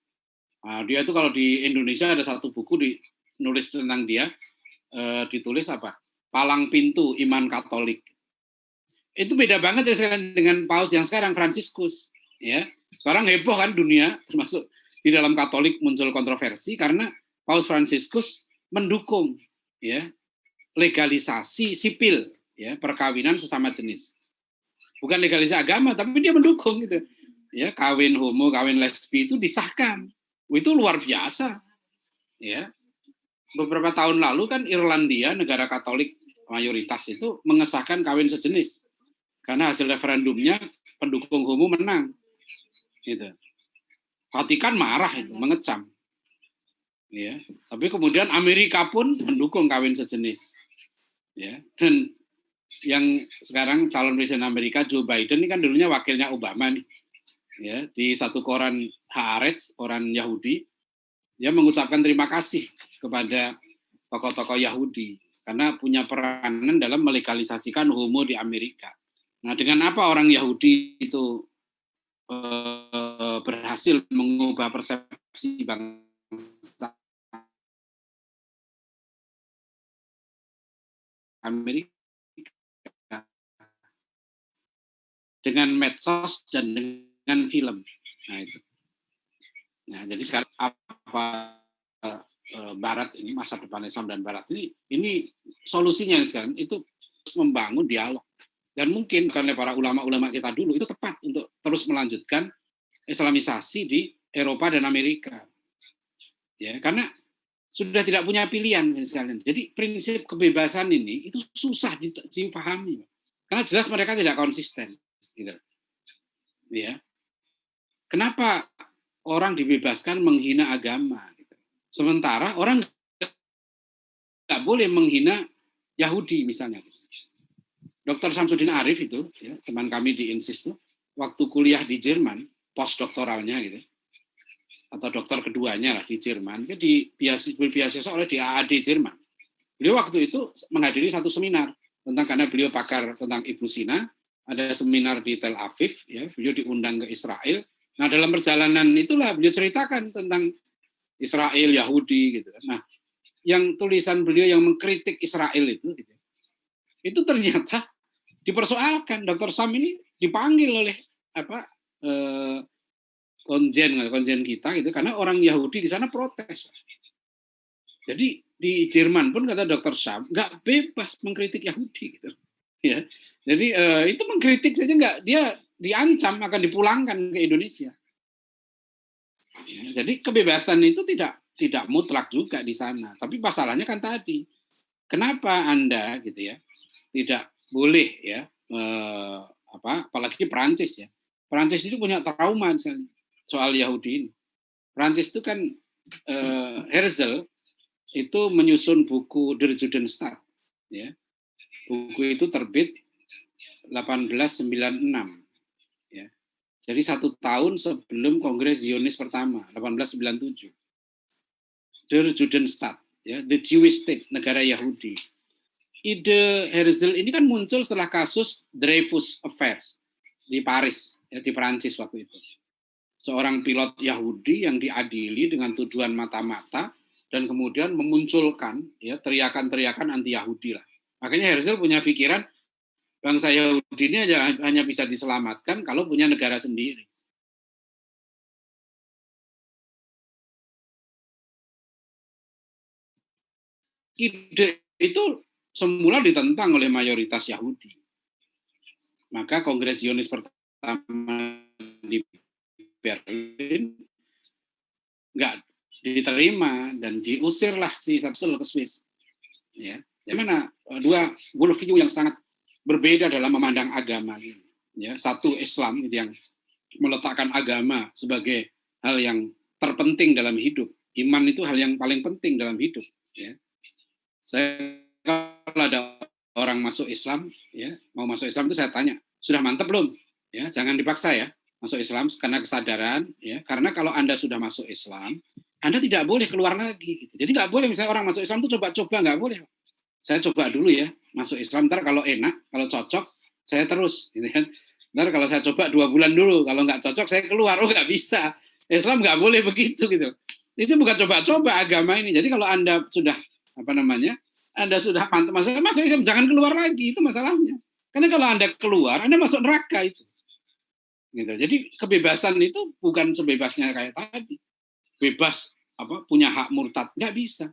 Dia itu kalau di Indonesia ada satu buku nulis tentang dia, ditulis Palang Pintu Iman Katolik. Itu beda banget ya dengan Paus yang sekarang, Fransiskus. Ya, sekarang heboh kan dunia, termasuk di dalam Katolik muncul kontroversi karena Paus Fransiskus mendukung ya legalisasi sipil, ya, perkawinan sesama jenis. Bukan legalisasi agama, tapi dia mendukung gitu. Ya, kawin homo, kawin lesbi itu disahkan. Itu luar biasa. Ya. Beberapa tahun lalu kan Irlandia, negara Katolik mayoritas itu mengesahkan kawin sejenis. Karena hasil referendumnya pendukung homo menang. Gitu. Vatikan marah itu, mengecam. Ya, tapi kemudian Amerika pun mendukung kawin sejenis. Ya, dan yang sekarang calon presiden Amerika Joe Biden ini kan dulunya wakilnya Obama nih. Ya, di satu koran Haaretz, koran Yahudi, dia mengucapkan terima kasih kepada tokoh-tokoh Yahudi karena punya peranan dalam melegalisasikan homo di Amerika. Nah, dengan apa orang Yahudi itu berhasil mengubah persepsi bangsa Amerika dengan medsos dan dengan film. Nah itu. Nah, jadi sekarang Barat ini, masa depan Islam dan Barat ini solusinya sekarang itu membangun dialog. Dan mungkin karena para ulama-ulama kita dulu itu tepat untuk terus melanjutkan Islamisasi di Eropa dan Amerika. Ya, karena sudah tidak punya pilihan sekalian. Jadi prinsip kebebasan ini itu susah dipahami. Karena jelas mereka tidak konsisten. Gitu. Ya. Kenapa orang dibebaskan menghina agama? Gitu. Sementara orang nggak boleh menghina Yahudi misalnya. Dr. Samsudin Arif itu, ya, teman kami di INSIS itu, waktu kuliah di Jerman, postdoktoralnya gitu, atau dokter keduanya lah di Jerman, dia beasiswa oleh di AAD Jerman. Beliau waktu itu menghadiri satu seminar tentang, karena beliau pakar tentang Ibnu Sina, ada seminar di Tel Aviv, ya, beliau diundang ke Israel. Nah, dalam perjalanan itulah beliau ceritakan tentang Israel, Yahudi, gitu. Nah, yang tulisan beliau yang mengkritik Israel itu ternyata dipersoalkan. Dr. Sam ini dipanggil oleh apa konjen kita gitu, karena orang Yahudi di sana protes. Jadi di Jerman pun kata Dr. Sam nggak bebas mengkritik Yahudi gitu. Ya. Jadi itu mengkritik saja nggak, dia diancam akan dipulangkan ke Indonesia. Ya, jadi kebebasan itu tidak mutlak juga di sana. Tapi masalahnya kan tadi, kenapa Anda gitu ya tidak boleh ya apalagi Perancis ya. Perancis itu punya trauma soal Yahudi ini. Perancis itu kan Herzl itu menyusun buku Der Judenstaat, ya. Buku itu terbit 1896, ya. Jadi 1 tahun sebelum Kongres Zionis pertama, 1897. Der Judenstaat, ya, the Jewish State, negara Yahudi. Ide Herzl ini kan muncul setelah kasus Dreyfus Affairs di Paris, ya, di Perancis waktu itu. Seorang pilot Yahudi yang diadili dengan tuduhan mata-mata dan kemudian memunculkan ya teriakan-teriakan anti Yahudi lah. Makanya Herzl punya pikiran bangsa Yahudi ini hanya bisa diselamatkan kalau punya negara sendiri. Ide itu semula ditentang oleh mayoritas Yahudi. Maka Kongres Zionis pertama di Berlin nggak diterima dan diusirlah si Herzl ke Swiss. Ya, mana dua worldview yang sangat berbeda dalam memandang agama. Ya, satu Islam yang meletakkan agama sebagai hal yang terpenting dalam hidup. Iman itu hal yang paling penting dalam hidup. Ya. Saya kalau ada orang masuk Islam, ya mau masuk Islam itu saya tanya, sudah mantap belum? Ya, jangan dipaksa ya masuk Islam karena kesadaran. Ya, karena kalau Anda sudah masuk Islam, Anda tidak boleh keluar lagi. Gitu. Jadi nggak boleh misalnya orang masuk Islam itu coba-coba, nggak boleh. Saya coba dulu ya masuk Islam, ntar kalau enak, kalau cocok, saya terus. Gitu kan. Ntar kalau saya coba 2 bulan dulu, kalau nggak cocok saya keluar. Oh nggak bisa. Islam nggak boleh begitu gitu. Itu bukan coba-coba agama ini. Jadi kalau Anda sudah Anda sudah mantap masuk Islam, jangan keluar lagi, itu masalahnya. Karena kalau Anda keluar, Anda masuk neraka itu. Gitu. Jadi kebebasan itu bukan sebebasnya kayak tadi. Bebas punya hak murtad, nggak bisa.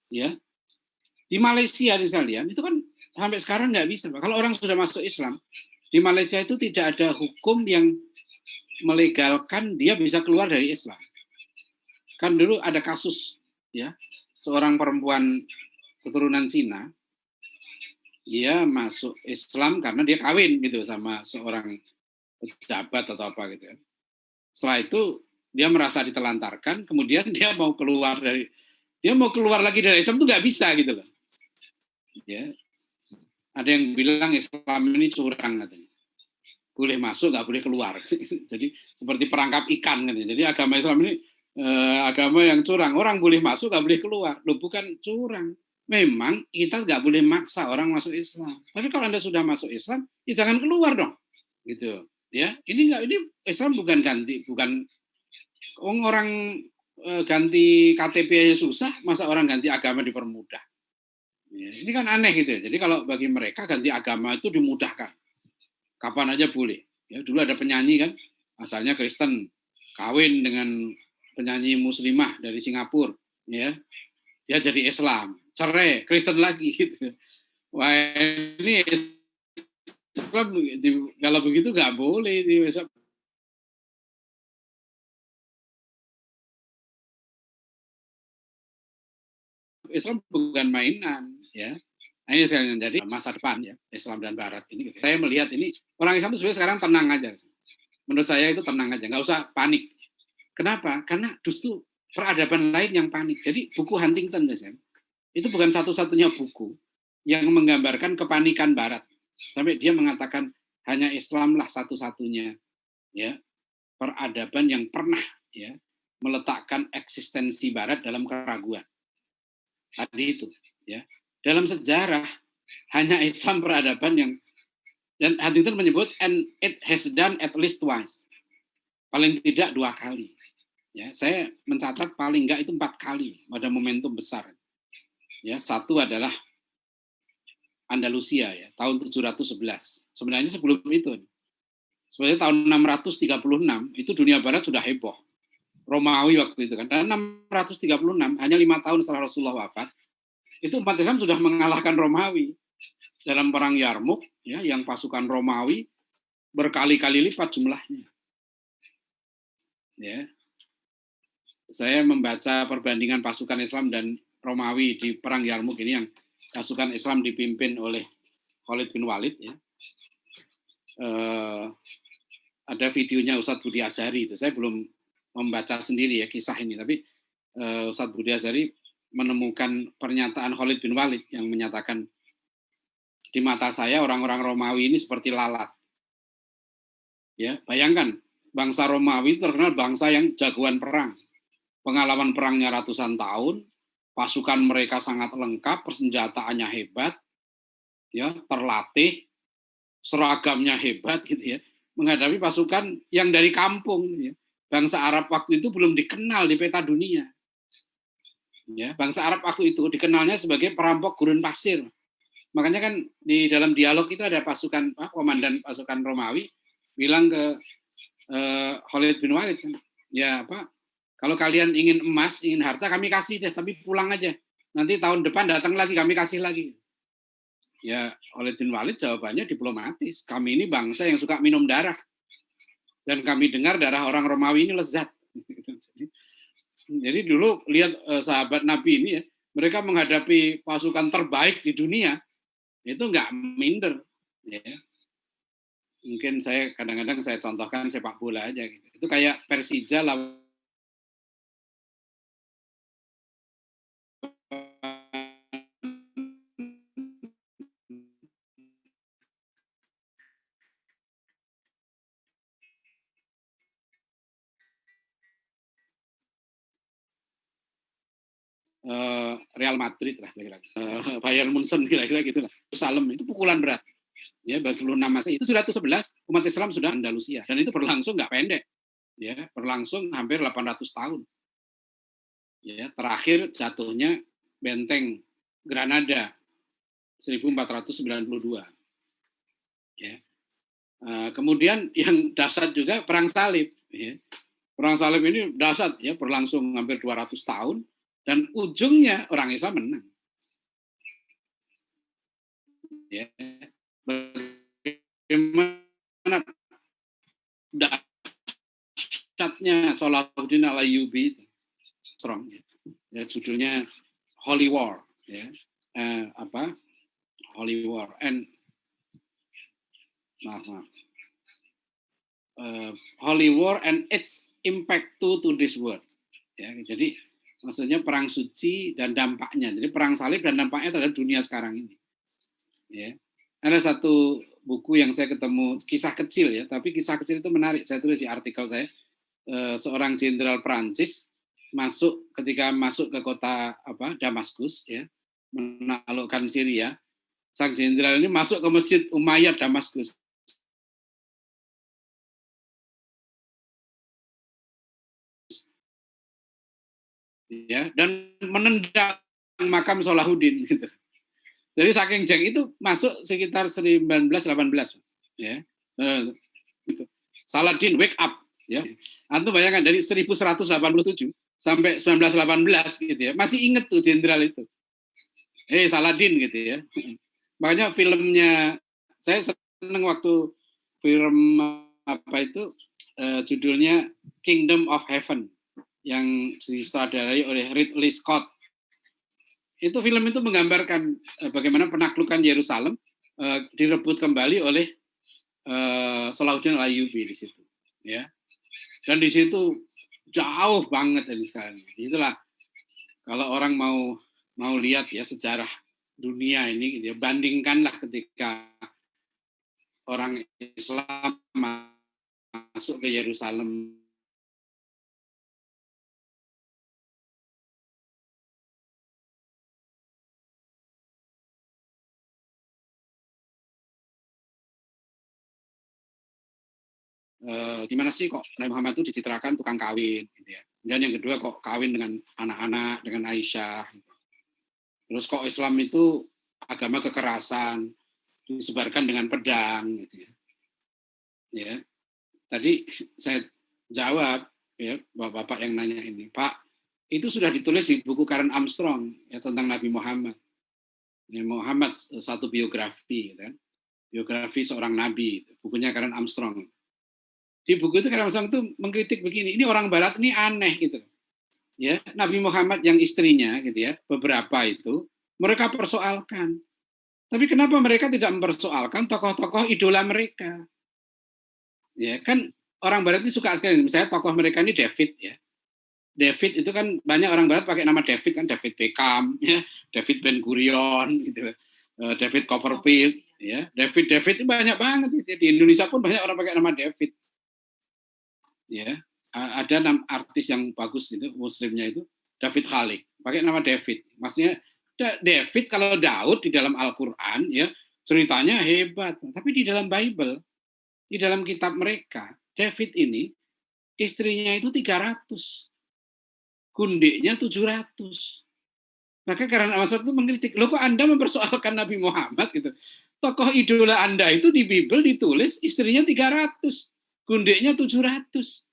Ya. Di Malaysia di sekalian itu kan sampai sekarang nggak bisa. Kalau orang sudah masuk Islam, di Malaysia itu tidak ada hukum yang melegalkan dia bisa keluar dari Islam. Kan dulu ada kasus ya, seorang perempuan keturunan Cina, dia masuk Islam karena dia kawin gitu sama seorang pejabat atau apa gitu ya. Setelah itu dia merasa ditelantarkan, kemudian dia mau keluar lagi dari Islam itu nggak bisa gitu loh. Ya, ada yang bilang Islam ini curang katanya. Boleh masuk, nggak boleh keluar. Jadi seperti perangkap ikan katanya. Jadi agama Islam ini agama yang curang. Orang boleh masuk, nggak boleh keluar. Loh, bukan curang. Memang kita nggak boleh maksa orang masuk Islam. Tapi kalau Anda sudah masuk Islam, ya jangan keluar dong. Gitu. Ya, ini Islam bukan orang ganti KTP aja susah, masa orang ganti agama dipermudah. Ya, ini kan aneh gitu. Jadi kalau bagi mereka ganti agama itu dimudahkan. Kapan aja boleh. Ya, dulu ada penyanyi kan, asalnya Kristen, kawin dengan penyanyi muslimah dari Singapura, ya, dia jadi Islam, cerai, Kristen lagi gitu. Wah ini Islam kalau begitu nggak boleh di Islam bukan mainan, ya. Nah, ini saya jadi masa depan ya Islam dan Barat ini. Saya melihat ini orang Islam itu sebenarnya sekarang tenang aja. Menurut saya itu tenang aja, nggak usah panik. Kenapa? Karena justru peradaban lain yang panik. Jadi buku Huntington itu bukan satu-satunya buku yang menggambarkan kepanikan Barat. Sampai dia mengatakan hanya Islamlah satu-satunya ya peradaban yang pernah ya meletakkan eksistensi Barat dalam keraguan. Tadi itu ya. dalam sejarah hanya Islam peradaban yang, dan Huntington menyebut and it has done at least twice, paling tidak 2 kali. Ya, saya mencatat paling enggak itu 4 kali pada momentum besar. Ya, satu adalah Andalusia ya, tahun 711. Sebenarnya sebelum itu. Sebenarnya tahun 636 itu dunia barat sudah heboh. Romawi waktu itu kan. Dan 636 hanya 5 tahun setelah Rasulullah wafat, itu umat Islam sudah mengalahkan Romawi dalam perang Yarmuk ya, yang pasukan Romawi berkali-kali lipat jumlahnya. Ya. Saya membaca perbandingan pasukan Islam dan Romawi di perang Yarmuk ini, yang pasukan Islam dipimpin oleh Khalid bin Walid ya. Ada videonya Ustadz Budi Azhari itu. Saya belum membaca sendiri ya kisah ini, tapi Ustadz Budi Azhari menemukan pernyataan Khalid bin Walid yang menyatakan, di mata saya orang-orang Romawi ini seperti lalat. Ya, bayangkan bangsa Romawi terkenal bangsa yang jagoan perang. Pengalaman perangnya ratusan tahun, pasukan mereka sangat lengkap, persenjataannya hebat, ya, terlatih, seragamnya hebat gitu ya, menghadapi pasukan yang dari kampung ya. Bangsa Arab waktu itu belum dikenal di peta dunia. Ya, bangsa Arab waktu itu dikenalnya sebagai perampok gurun pasir. Makanya kan di dalam dialog itu ada pasukan, komandan pasukan Romawi bilang ke Khalid bin Walid kan, ya kalau kalian ingin emas, ingin harta, kami kasih deh, tapi pulang aja. Nanti tahun depan datang lagi, kami kasih lagi. Ya, Khalid bin Walid jawabannya diplomatis. Kami ini bangsa yang suka minum darah. Dan kami dengar darah orang Romawi ini lezat. Jadi dulu lihat sahabat Nabi ini ya, mereka menghadapi pasukan terbaik di dunia, itu nggak minder. Ya. Mungkin saya kadang-kadang saya contohkan sepak bola aja gitu. Itu kayak Persija lawan Real Madrid lah kira-kira. Bayern Munchen kira-kira gitulah. Salem itu pukulan berat. Ya, bagi nama saya itu 711 umat Islam sudah Andalusia, dan itu berlangsung nggak pendek. Ya, berlangsung hampir 800 tahun. Ya, terakhir jatuhnya benteng Granada 1492. Ya. Kemudian yang dahsyat juga perang salib. Ya. Perang salib ini dahsyat ya, berlangsung hampir 200 tahun, dan ujungnya orang Islam menang. Ya. Bagaimana dahsyatnya Salahuddin Al-Ayyubi, strong ya, judulnya Holy War ya, Holy War and Holy War and its impact to this world ya. Jadi maksudnya perang suci dan dampaknya. Jadi perang salib dan dampaknya terhadap dunia sekarang ini. Ya. Ada satu buku yang saya ketemu, kisah kecil ya, tapi kisah kecil itu menarik. Saya tulis di artikel saya. Seorang jenderal Prancis ketika masuk ke kota Damaskus ya, menaklukkan Syria. Sang jenderal ini masuk ke Masjid Umayyad Damaskus. Ya, dan menendang makam Salahuddin gitu. Jadi saking jeng itu masuk sekitar 1918 ya. Gitu. Saladin wake up ya. Antum bayangkan dari 1187 sampai 1918 gitu ya. Masih inget tuh jenderal itu. Saladin gitu ya. Makanya filmnya, saya seneng waktu film judulnya Kingdom of Heaven yang disutradarai oleh Ridley Scott. Itu film itu menggambarkan bagaimana penaklukan Yerusalem direbut kembali oleh Salahuddin Al-Ayyubi di situ, ya. Dan di situ jauh banget dari sekarang. Itulah kalau orang mau lihat ya sejarah dunia ini, gitu ya, bandingkanlah ketika orang Islam masuk ke Yerusalem gimana sih kok Nabi Muhammad itu dicitrakan tukang kawin, gitu ya. Dan yang kedua kok kawin dengan anak-anak, dengan Aisyah. Gitu. Terus kok Islam itu agama kekerasan, disebarkan dengan pedang, gitu ya. Ya, tadi saya jawab ya bapak yang nanya ini, Pak, itu sudah ditulis di buku Karen Armstrong ya tentang Nabi Muhammad. Ya, Muhammad satu biografi, gitu kan? Biografi seorang nabi, bukunya Karen Armstrong. Di buku itu Karen Armstrong itu mengkritik begini, ini orang Barat ini aneh gitu. Ya, Nabi Muhammad yang istrinya gitu ya, beberapa itu mereka persoalkan. Tapi kenapa mereka tidak mempersoalkan tokoh-tokoh idola mereka? Ya, kan orang Barat ini suka sekali, misalnya tokoh mereka ini David ya. David itu kan banyak orang Barat pakai nama David kan, David Beckham, ya, David Ben Gurion, gitu, David Copperfield, ya, David itu banyak banget di Indonesia pun banyak orang pakai nama David, ya, ada artis yang bagus itu Muslimnya itu David Khalik, pakai nama David, maksudnya David kalau Daud di dalam Al-Quran ya ceritanya hebat, tapi di dalam Bible, di dalam kitab mereka David ini istrinya itu 300. Gundiknya 700. Maka karena Armstrong itu mengkritik, loh kok Anda mempersoalkan Nabi Muhammad gitu. Tokoh idola Anda itu di Bible ditulis istrinya 300, gundiknya 700.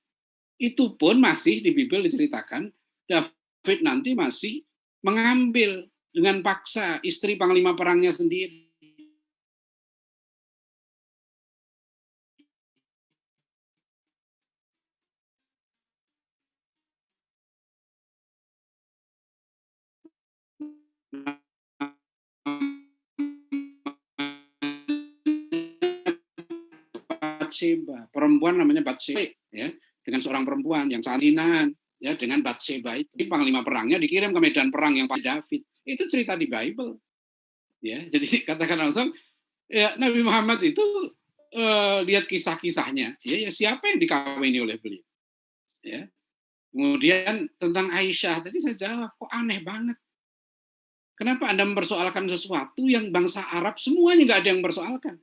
Itu pun masih di Bible diceritakan David nanti masih mengambil dengan paksa istri panglima perangnya sendiri. Batseba, perempuan namanya Batseba ya, dengan seorang perempuan yang santinan ya dengan Batseba itu. Panglima perangnya dikirim ke medan perang yang Pak David. Itu cerita di Bible. Ya, jadi katakan langsung ya Nabi Muhammad itu lihat kisah-kisahnya, ya siapa yang dikawini oleh beliau. Ya. Kemudian tentang Aisyah tadi saya jawab, kok aneh banget. Kenapa Anda mempersoalkan sesuatu yang bangsa Arab semuanya nggak ada yang mempersoalkan?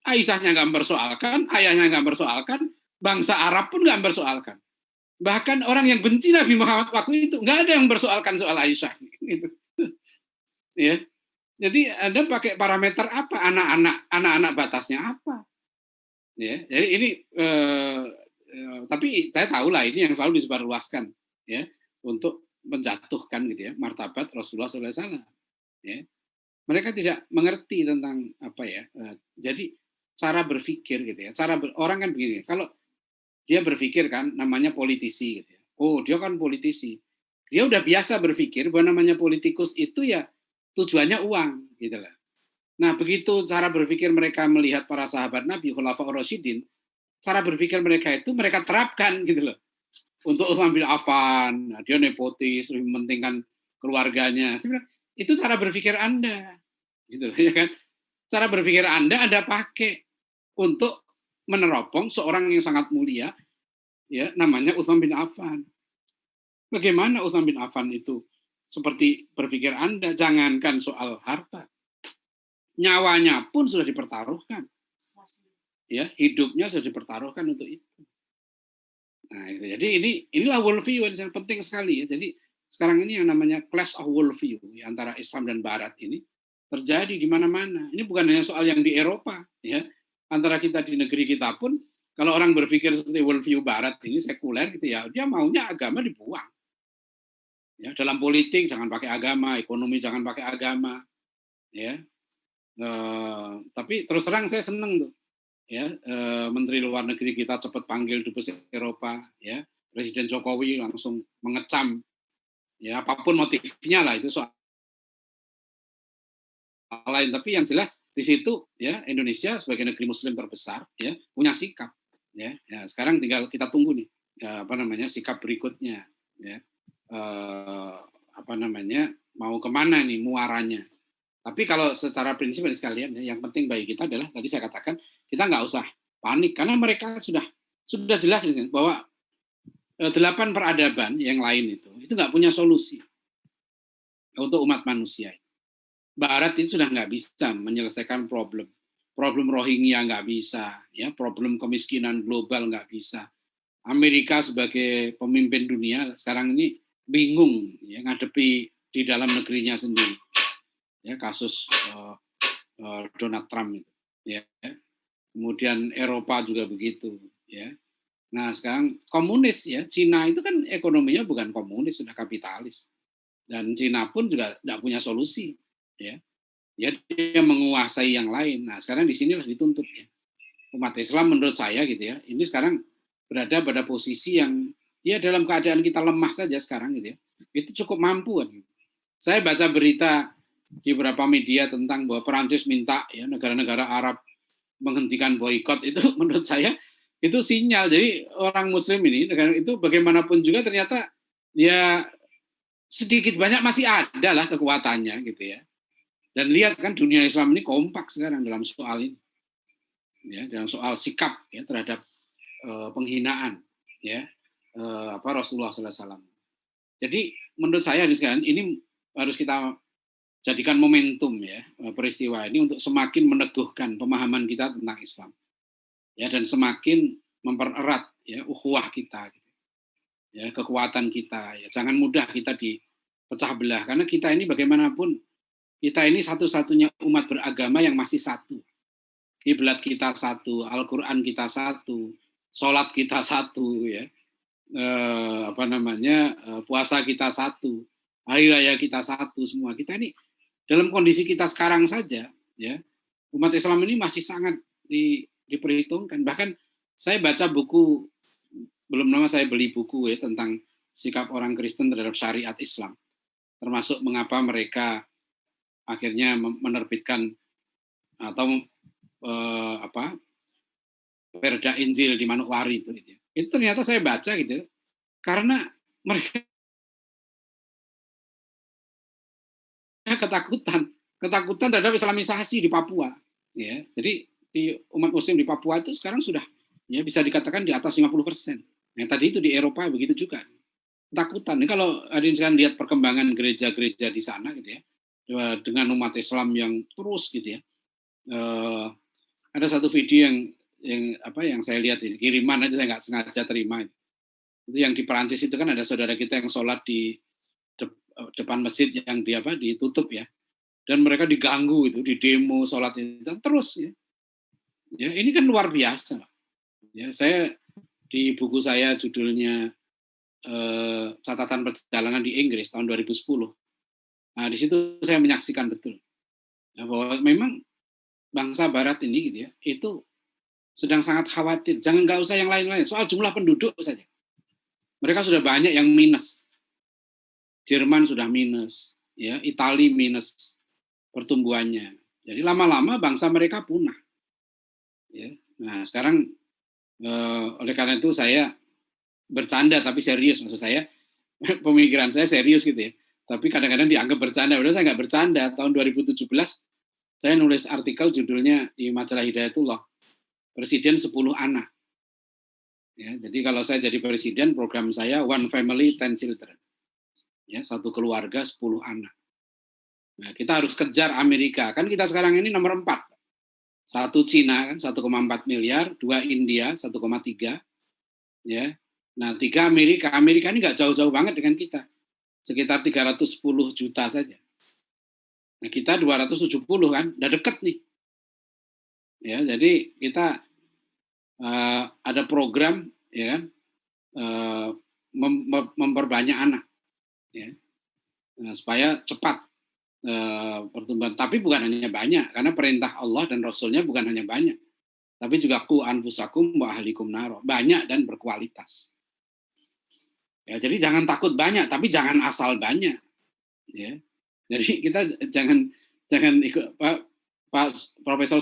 Aisyahnya nggak mempersoalkan, ayahnya nggak mempersoalkan, bangsa Arab pun nggak mempersoalkan. Bahkan orang yang benci Nabi Muhammad waktu itu nggak ada yang mempersoalkan soal Aisyah. Gitu. Ya. Jadi Anda pakai parameter apa? Anak-anak batasnya apa? Ya, jadi ini tapi saya tahu lah ini yang selalu disebarluaskan ya untuk menjatuhkan gitu ya martabat Rasulullah SAW. Ya. Mereka tidak mengerti tentang apa ya. Jadi cara berpikir gitu ya. Orang kan begini, kalau dia berpikir kan namanya politisi gitu ya. Oh, dia kan politisi. Dia udah biasa berpikir bahwa namanya politikus itu ya tujuannya uang gitu lah. Nah, begitu cara berpikir mereka melihat para sahabat Nabi Khulafaur Rasyidin, cara berpikir mereka itu mereka terapkan gitu loh. Untuk Utsman bin Affan, nah, dia nepotis, lebih mementingkan keluarganya. Sebenarnya itu cara berpikir Anda. Gitu ya kan? Cara berpikir Anda pakai untuk meneropong seorang yang sangat mulia ya namanya Utsman bin Affan. Bagaimana Utsman bin Affan itu seperti berpikir Anda, jangankan soal harta, nyawanya pun sudah dipertaruhkan. Ya, hidupnya sudah dipertaruhkan untuk itu. Nah, itu. Jadi inilah worldview yang penting sekali ya. Jadi sekarang ini yang namanya clash of worldview ya, antara Islam dan Barat ini terjadi di mana-mana. Ini bukan hanya soal yang di Eropa ya. Antara kita di negeri kita pun kalau orang berpikir seperti worldview Barat ini sekuler gitu ya, dia maunya agama dibuang. Ya, dalam politik jangan pakai agama, ekonomi jangan pakai agama, ya. Tapi terus terang saya seneng tuh, ya Menteri Luar Negeri kita cepat panggil dubes Eropa, ya Presiden Jokowi langsung mengecam, ya apapun motifnya lah itu soal lain. Tapi yang jelas di situ, ya Indonesia sebagai negeri Muslim terbesar, ya punya sikap, ya. Sekarang tinggal kita tunggu nih, ya, apa namanya sikap berikutnya, ya. Apa namanya mau kemana nih muaranya. Tapi kalau secara prinsip dari sekalian, ya, yang penting bagi kita adalah tadi saya katakan kita nggak usah panik karena mereka sudah jelas bahwa 8 peradaban yang lain itu nggak punya solusi untuk umat manusia. Barat itu sudah nggak bisa menyelesaikan problem problem Rohingya nggak bisa, ya, problem kemiskinan global nggak bisa. Amerika sebagai pemimpin dunia sekarang ini bingung ya ngadepi di dalam negerinya sendiri, ya, kasus Donald Trump itu, ya. Kemudian Eropa juga begitu, ya. Nah sekarang komunis, ya, Cina itu kan ekonominya bukan komunis, sudah kapitalis, dan Cina pun juga tidak punya solusi, ya. Ya dia menguasai yang lain. Nah sekarang di sini harus dituntut, ya. Umat Islam menurut saya gitu ya, ini sekarang berada pada posisi yang ya dalam keadaan kita lemah saja sekarang gitu ya, itu cukup mampu. Saya baca berita di beberapa media tentang bahwa Perancis minta ya negara-negara Arab menghentikan boikot, itu menurut saya itu sinyal. Jadi orang Muslim ini negara itu bagaimanapun juga ternyata ya sedikit banyak masih ada lah kekuatannya gitu ya. Dan lihat kan dunia Islam ini kompak sekarang dalam soal ini, ya, dalam soal sikap ya terhadap penghinaan ya Rasulullah SAW. Jadi menurut saya ini harus kita jadikan momentum ya peristiwa ini untuk semakin meneguhkan pemahaman kita tentang Islam, ya, dan semakin mempererat ya ukhuwah kita, ya, kekuatan kita, ya, jangan mudah kita dipecah belah karena kita ini bagaimanapun kita ini satu-satunya umat beragama yang masih satu, kiblat kita satu, Al-Quran kita satu, sholat kita satu, ya, puasa kita satu, hari raya kita satu, semua kita ini dalam kondisi kita sekarang saja, ya, umat Islam ini masih sangat diperhitungkan. Bahkan saya baca buku, belum lama saya beli buku ya tentang sikap orang Kristen terhadap syariat Islam, termasuk mengapa mereka akhirnya menerbitkan atau Perda Injil di Manokwari itu. Itu ternyata saya baca gitu, karena mereka ketakutan terhadap Islamisasi di Papua, ya. Jadi di umat Muslim di Papua itu sekarang sudah ya bisa dikatakan di atas 50%. Nah, tadi itu di Eropa begitu juga. Ketakutan. Ini kalau hadirin sekalian lihat perkembangan gereja-gereja di sana gitu ya, dengan umat Islam yang terus gitu ya. Ada satu video yang saya lihat ini, kiriman aja saya nggak sengaja terima. Itu yang di Perancis itu kan ada saudara kita yang sholat di depan masjid yang ditutup ya, dan mereka diganggu itu, di demo sholat itu terus ya. Ya ini kan luar biasa. Ya saya di buku saya judulnya catatan perjalanan di Inggris tahun 2010. Nah di situ saya menyaksikan betul ya, bahwa memang bangsa Barat ini gitu ya, itu sedang sangat khawatir. Jangan nggak usah yang lain-lain, soal jumlah penduduk saja. Mereka sudah banyak yang minus. Jerman sudah minus, ya, Italia minus pertumbuhannya. Jadi lama-lama bangsa mereka punah. Ya. Nah sekarang oleh karena itu saya bercanda tapi serius, maksud saya pemikiran saya serius gitu ya. Tapi kadang-kadang dianggap bercanda. Padahal saya nggak bercanda. Tahun 2017 saya nulis artikel judulnya di majalah Hidayatullah, Presiden 10 Anak. Ya, jadi kalau saya jadi presiden, program saya One Family 10 Children. Ya, satu keluarga 10 anak. Nah, kita harus kejar Amerika. Kan kita sekarang ini nomor 4. Satu Cina kan 1,4 miliar, 2 India 1,3. Ya. Nah, 3 Amerika. Amerika ini nggak jauh-jauh banget dengan kita. Sekitar 310 juta saja. Nah, kita 270 kan, udah deket nih. Ya, jadi kita ada program ya kan, memperbanyak anak ya. Nah, supaya cepat pertumbuhan. Tapi bukan hanya banyak, karena perintah Allah dan Rasulnya bukan hanya banyak, tapi juga qu anfusakum wa ahlikum naro, banyak dan berkualitas. Ya, jadi jangan takut banyak, tapi jangan asal banyak. Ya. Jadi kita jangan ikut Pak Profesor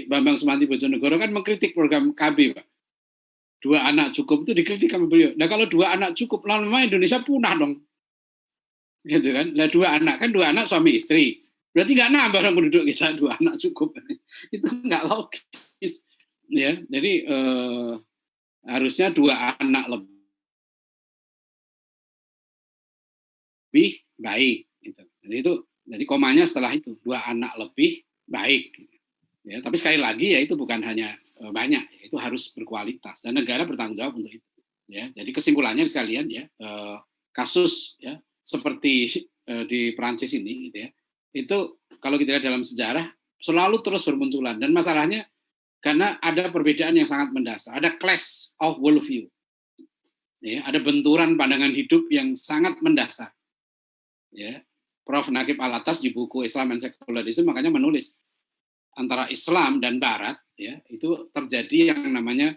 Bambang Sumanti Bojonegoro kan mengkritik program KB, Pak. 2 anak cukup itu dikritik sama beliau. Nah kalau 2 anak cukup, lama-lama Indonesia punah dong. Gitu kan. Nah 2 anak kan 2 anak suami istri. Berarti nggak nambah orang penduduk kita, 2 anak cukup. Itu nggak logis. Ya, jadi harusnya 2 anak lebih baik. Gitu. Jadi komanya setelah itu 2 anak lebih baik. Ya, tapi sekali lagi ya itu bukan hanya banyak, itu harus berkualitas dan negara bertanggung jawab untuk itu. Ya, jadi kesimpulannya sekalian ya, kasus ya seperti di Prancis ini, gitu ya, itu kalau kita lihat dalam sejarah selalu terus bermunculan dan masalahnya karena ada perbedaan yang sangat mendasar, ada clash of worldview, ya, ada benturan pandangan hidup yang sangat mendasar. Ya, Prof. Naqib Alatas di buku Islam and Secularism makanya menulis antara Islam dan Barat, ya, itu terjadi yang namanya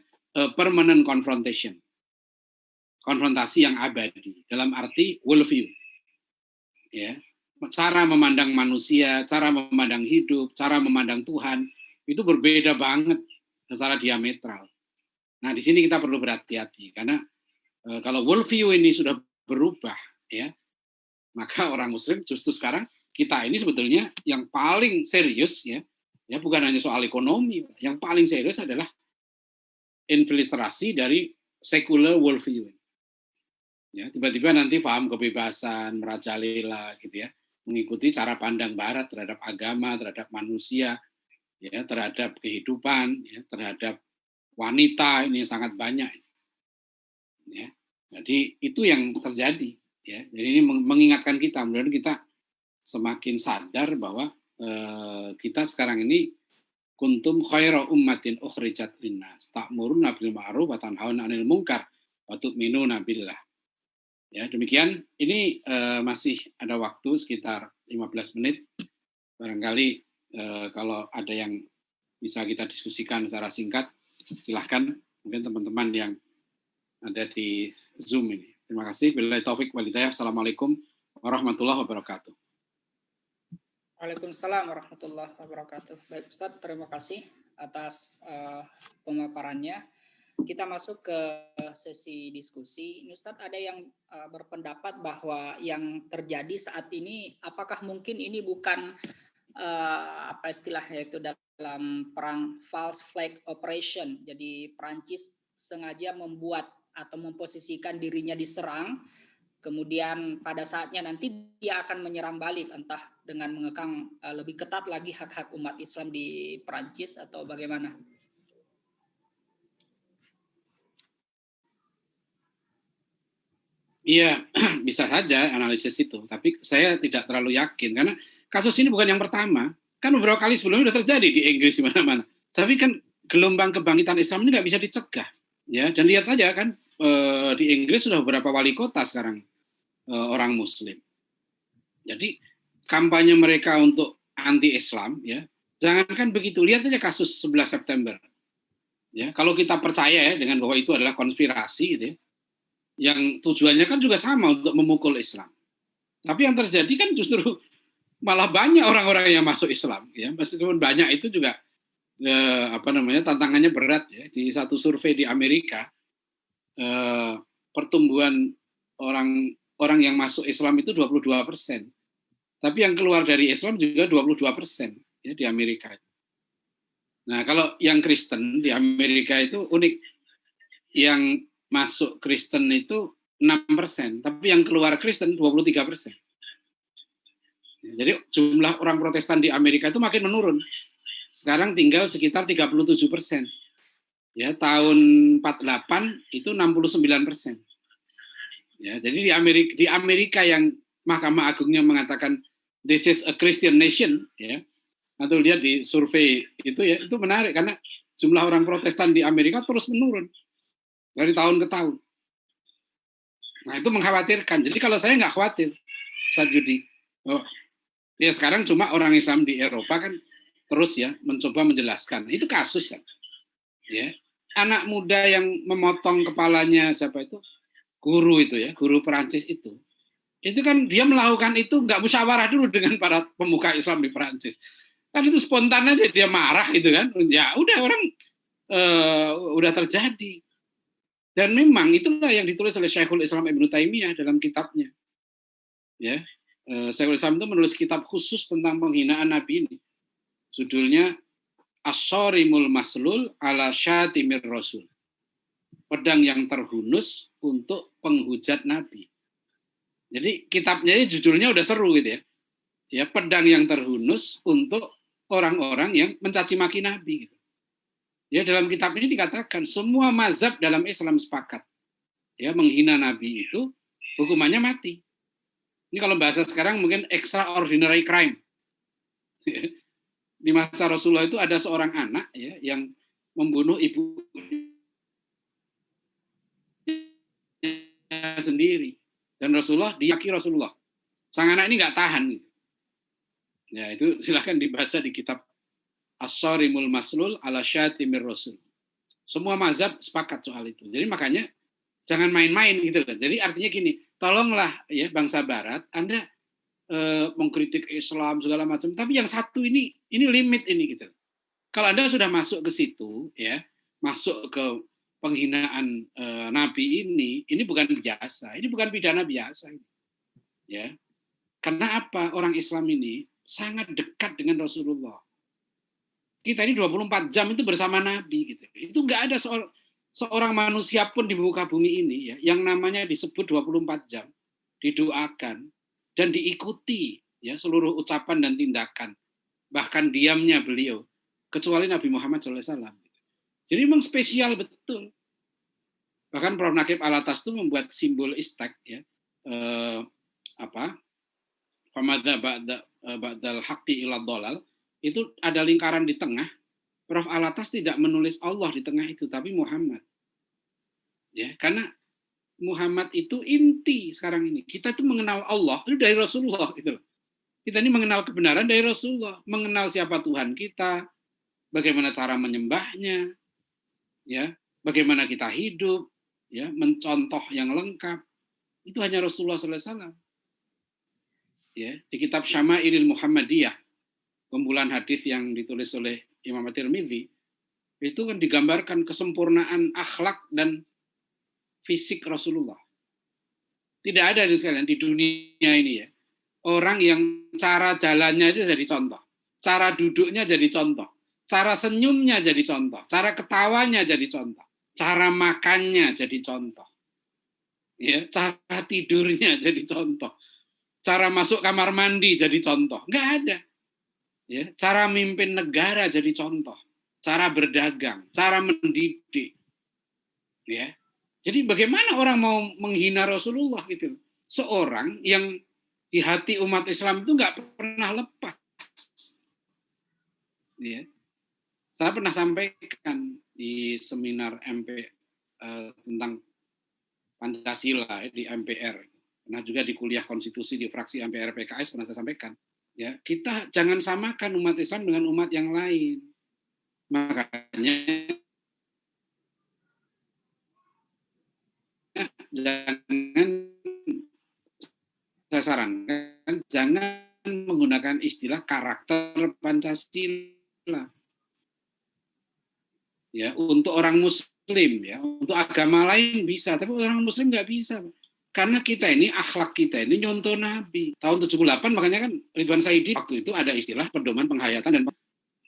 permanent confrontation, konfrontasi yang abadi dalam arti worldview, ya, cara memandang manusia, cara memandang hidup, cara memandang Tuhan itu berbeda banget secara diametral. Nah, di sini kita perlu berhati-hati karena kalau worldview ini sudah berubah, ya, maka orang Muslim justru sekarang kita ini sebetulnya yang paling serius, ya bukan hanya soal ekonomi, yang paling serius adalah infiltrasi dari secular worldview. Ya, tiba-tiba nanti paham kebebasan, merajalela, gitu ya, mengikuti cara pandang Barat terhadap agama, terhadap manusia, ya, terhadap kehidupan, ya, terhadap wanita, ini sangat banyak. Ya, jadi itu yang terjadi. Ya, jadi ini mengingatkan kita, mudah-mudahan kita semakin sadar bahwa kita sekarang ini kuntum khaira ummatin ukhrijat linnas ta'muruna bil ma'ruf wa tanhauna 'anil munkar wa tu'minuna billah. Ya, demikian ini masih ada waktu sekitar 15 menit. Barangkali kalau ada yang bisa kita diskusikan secara singkat, silahkan mungkin teman-teman yang ada di Zoom ini. Terima kasih. Billahi taufik wal hidayah. Assalamualaikum warahmatullahi wabarakatuh. Waalaikumsalam warahmatullahi wabarakatuh. Baik Ustaz, terima kasih atas pemaparannya. Kita masuk ke sesi diskusi. Ini Ustaz, ada yang berpendapat bahwa yang terjadi saat ini, apakah mungkin ini bukan apa istilahnya itu dalam perang false flag operation. Jadi Prancis sengaja membuat atau memposisikan dirinya diserang, kemudian pada saatnya nanti dia akan menyerang balik, entah dengan mengekang lebih ketat lagi hak-hak umat Islam di Perancis atau bagaimana? Iya, bisa saja analisis itu, tapi saya tidak terlalu yakin karena kasus ini bukan yang pertama. Kan beberapa kali sebelumnya sudah terjadi di Inggris di mana-mana. Tapi kan gelombang kebangkitan Islam ini nggak bisa dicegah, ya. Dan lihat aja kan di Inggris sudah beberapa wali kota sekarang orang Muslim. Jadi kampanye mereka untuk anti-Islam, ya, jangankan begitu, lihat aja kasus 11 September. Ya, kalau kita percaya ya dengan bahwa itu adalah konspirasi, gitu ya, yang tujuannya kan juga sama untuk memukul Islam. Tapi yang terjadi kan justru malah banyak orang-orang yang masuk Islam, ya, meskipun banyak itu juga tantangannya berat, ya. Di satu survei di Amerika, pertumbuhan orang yang masuk Islam itu 22%. Tapi yang keluar dari Islam juga 22%, ya, di Amerika. Nah, kalau yang Kristen di Amerika itu unik. Yang masuk Kristen itu 6%, tapi yang keluar Kristen 23%. Jadi jumlah orang Protestan di Amerika itu makin menurun. Sekarang tinggal sekitar 37%. Ya, tahun 48 itu 69%. Ya, jadi di Amerika yang Mahkamah Agungnya mengatakan this is a Christian nation, ya. Atau lihat di survei itu, ya, itu menarik karena jumlah orang Protestan di Amerika terus menurun dari tahun ke tahun. Nah, itu mengkhawatirkan. Jadi kalau saya nggak khawatir, Ustaz Yudi. Ya sekarang cuma orang Islam di Eropa kan terus ya mencoba menjelaskan. Itu kasus kan. Ya. Anak muda yang memotong kepalanya siapa itu? Guru itu ya, guru Perancis itu. Itu kan dia melakukan itu nggak musyawarah dulu dengan para pemuka Islam di Perancis. Kan itu spontan aja dia marah gitu kan. Ya udah orang udah terjadi. Dan memang itulah yang ditulis oleh Syekhul Islam Ibnu Taimiyah dalam kitabnya. Ya, Syekhul Islam itu menulis kitab khusus tentang penghinaan Nabi ini. Judulnya As-Sarimul Maslul ala Syatimir Rasul. Pedang yang terhunus untuk penghujat Nabi. Jadi kitabnya judulnya udah seru gitu ya. Ya, pedang yang terhunus untuk orang-orang yang mencaci maki Nabi. Gitu. Ya, dalam kitab ini dikatakan semua mazhab dalam Islam sepakat. Ya, menghina Nabi itu hukumannya mati. Ini kalau bahasa sekarang mungkin extraordinary crime. Di masa Rasulullah itu ada seorang anak ya yang membunuh ibu sendiri, dan Rasulullah diyaki Rasulullah. Sang anak ini nggak tahan. Ya, itu silahkan dibaca di kitab As-Sarimul Maslul ala Syatimir Rasul. Semua mazhab sepakat soal itu. Jadi makanya jangan main-main gitu loh. Jadi artinya gini, tolonglah ya bangsa Barat, Anda mengkritik Islam segala macam, tapi yang satu ini limit ini gitu. Kalau Anda sudah masuk ke situ ya, masuk ke penghinaan Nabi ini bukan biasa, ini bukan pidana biasa. Ya. Karena apa? Orang Islam ini sangat dekat dengan Rasulullah. Kita ini 24 jam itu bersama Nabi gitu. Itu nggak ada seorang manusia pun di muka bumi ini ya yang namanya disebut 24 jam, didoakan dan diikuti ya seluruh ucapan dan tindakan, bahkan diamnya beliau, kecuali Nabi Muhammad SAW. Jadi memang spesial betul. Bahkan Prof. Nakib Alatas itu membuat simbol istek ya, famadza ba'dal haqqi ila dhalal, itu ada lingkaran di tengah. Prof. Alatas tidak menulis Allah di tengah itu, tapi Muhammad. Ya, karena Muhammad itu inti sekarang ini. Kita itu mengenal Allah itu dari Rasulullah gitu. Kita ini mengenal kebenaran dari Rasulullah, mengenal siapa Tuhan kita, bagaimana cara menyembahnya, ya, bagaimana kita hidup, ya, mencontoh yang lengkap. Itu hanya Rasulullah SAW. Ya, di kitab Syama'ilil Muhammadiyah, kumpulan hadis yang ditulis oleh Imam At-Tirmidzi, itu kan digambarkan kesempurnaan akhlak dan fisik Rasulullah. Tidak ada di dunia ini ya orang yang cara jalannya itu jadi contoh, cara duduknya jadi contoh, cara senyumnya jadi contoh, cara ketawanya jadi contoh, cara makannya jadi contoh, ya, cara tidurnya jadi contoh, cara masuk kamar mandi jadi contoh. Nggak ada. Ya, cara mimpin negara jadi contoh, cara berdagang, cara mendidik. Ya. Jadi bagaimana orang mau menghina Rasulullah gitu? Seorang yang di hati umat Islam itu nggak pernah lepas. Ya. Saya pernah sampaikan di seminar MP tentang Pancasila di MPR. Pernah juga di kuliah konstitusi di fraksi MPR PKS pernah saya sampaikan. Ya, kita jangan samakan umat Islam dengan umat yang lain. Makanya jangan, saya sarankan jangan menggunakan istilah karakter Pancasila. Ya, untuk orang Muslim ya, untuk agama lain bisa, tapi orang Muslim nggak bisa. Karena kita ini, akhlak kita ini nyontoh Nabi. Tahun 78 makanya kan Ridwan Saidi waktu itu ada istilah pedoman penghayatan dan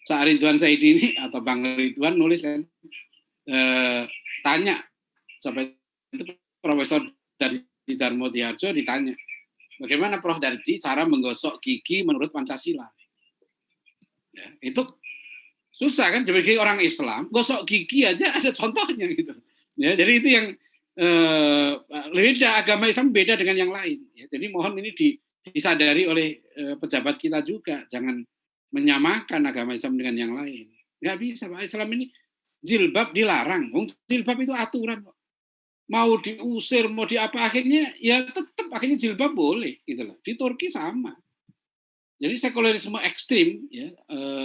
saat Ridwan Saidi ini atau Bang Ridwan nulis kan tanya sampai itu Profesor Darji Darmo Diharjo ditanya, bagaimana Prof Darji cara menggosok gigi menurut Pancasila? Ya, itu susah kan, sebagai orang Islam, gosok gigi aja ada contohnya gitu. Ya, jadi itu yang beda, agama Islam beda dengan yang lain. Ya, jadi mohon ini disadari oleh pejabat kita juga, jangan menyamakan agama Islam dengan yang lain. Nggak bisa, Pak. Islam ini jilbab dilarang. Jilbab itu aturan. Mau diusir, mau diapa, akhirnya ya tetap akhirnya jilbab boleh. Gitu loh. Di Turki sama. Jadi sekularisme ekstrim, ya,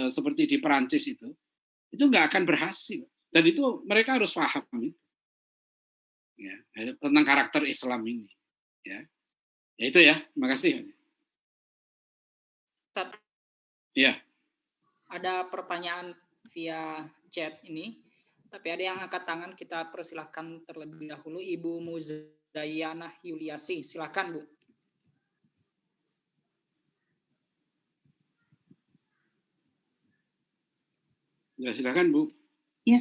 seperti di Perancis itu nggak akan berhasil. Dan itu mereka harus paham itu. Ya, tentang karakter Islam ini. Ya, itu ya. Terima kasih. Ya. Ada pertanyaan via chat ini, tapi ada yang angkat tangan, kita persilahkan terlebih dahulu. Ibu Muzayyanah Yuliasi, silakan Bu. Ya, silakan Bu. Ya.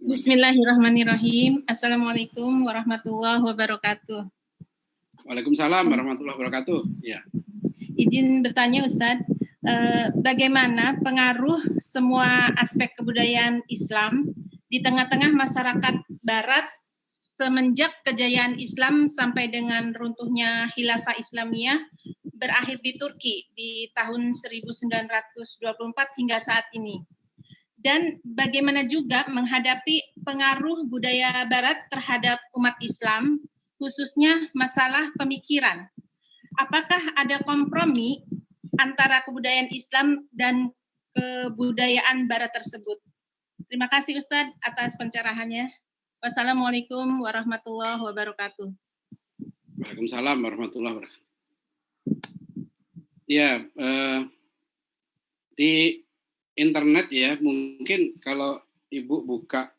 Bismillahirrahmanirrahim. Assalamualaikum warahmatullahi wabarakatuh. Waalaikumsalam warahmatullahi wabarakatuh. Ya. Izin bertanya Ustadz, bagaimana pengaruh semua aspek kebudayaan Islam di tengah-tengah masyarakat Barat semenjak kejayaan Islam sampai dengan runtuhnya Khilafah Islamiyah berakhir di Turki di tahun 1924 hingga saat ini. Dan bagaimana juga menghadapi pengaruh budaya Barat terhadap umat Islam, khususnya masalah pemikiran. Apakah ada kompromi antara kebudayaan Islam dan kebudayaan Barat tersebut? Terima kasih Ustadz atas pencerahannya. Wassalamualaikum warahmatullahi wabarakatuh. Waalaikumsalam warahmatullahi wabarakatuh. Ya, di internet ya, mungkin kalau Ibu buka,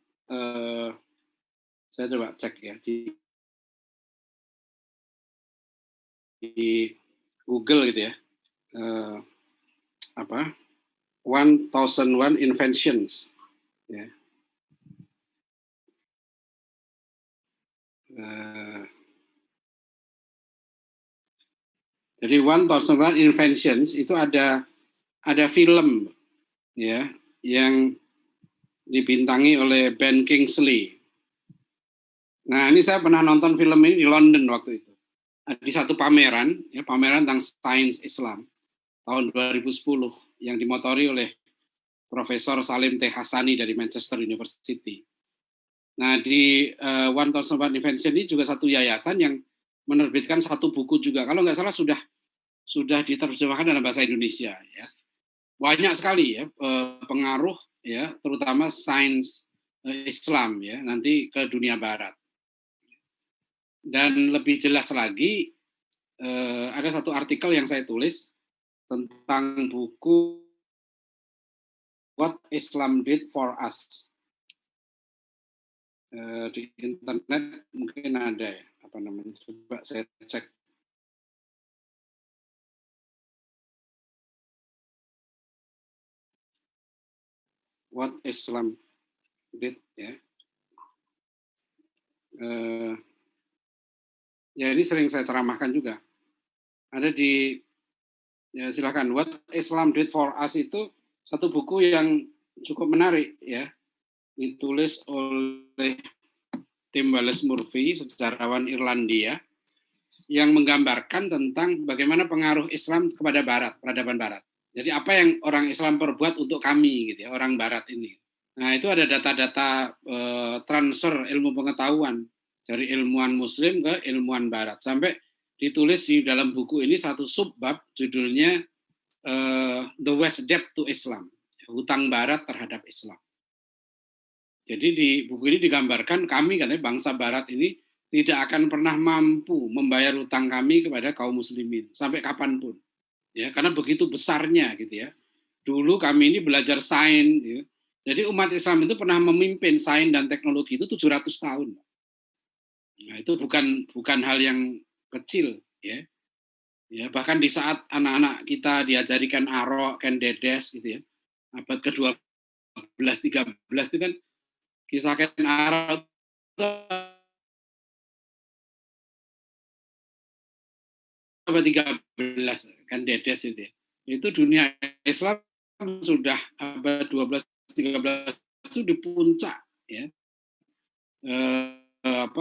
saya coba cek ya, di Google gitu ya, 1001 Inventions, ya. Jadi 1001 Inventions itu ada film ya yang dibintangi oleh Ben Kingsley. Nah, ini saya pernah nonton film ini di London waktu itu. Di satu pameran, ya, pameran tentang sains Islam tahun 2010 yang dimotori oleh Profesor Salim T. Hassani dari Manchester University. Nah, di 1001 Inventions ini juga satu yayasan yang menerbitkan satu buku juga. Kalau nggak salah sudah diterjemahkan dalam bahasa Indonesia. Ya. Banyak sekali ya pengaruh ya, terutama sains Islam ya nanti ke dunia Barat. Dan lebih jelas lagi ada satu artikel yang saya tulis tentang buku What Islam Did for Us. Di internet mungkin ada ya, apa namanya? Coba saya cek. What Islam Did ya. Ya ini sering saya ceramahkan juga. Ada di, ya silakan, What Islam Did for Us itu satu buku yang cukup menarik ya, ditulis oleh Tim Wallace Murphy, sejarawan Irlandia, yang menggambarkan tentang bagaimana pengaruh Islam kepada Barat, peradaban Barat. Jadi apa yang orang Islam perbuat untuk kami, gitu ya, orang Barat ini. Nah itu ada data-data transfer ilmu pengetahuan dari ilmuwan Muslim ke ilmuwan Barat, sampai ditulis di dalam buku ini satu subbab judulnya The West Debt to Islam, hutang Barat terhadap Islam. Jadi di buku ini digambarkan kami katanya bangsa Barat ini tidak akan pernah mampu membayar hutang kami kepada kaum muslimin sampai kapanpun. Ya, karena begitu besarnya gitu ya. Dulu kami ini belajar sains ya. Jadi umat Islam itu pernah memimpin sains dan teknologi itu 700 tahun. Nah, itu bukan hal yang kecil ya. Ya, bahkan di saat anak-anak kita diajarikan arok, ken dedes gitu ya. Abad ke-12 13 itu kan kisah ken arok abad 13 kan dedes itu ya. Itu dunia Islam sudah abad 12 13 itu di puncak ya.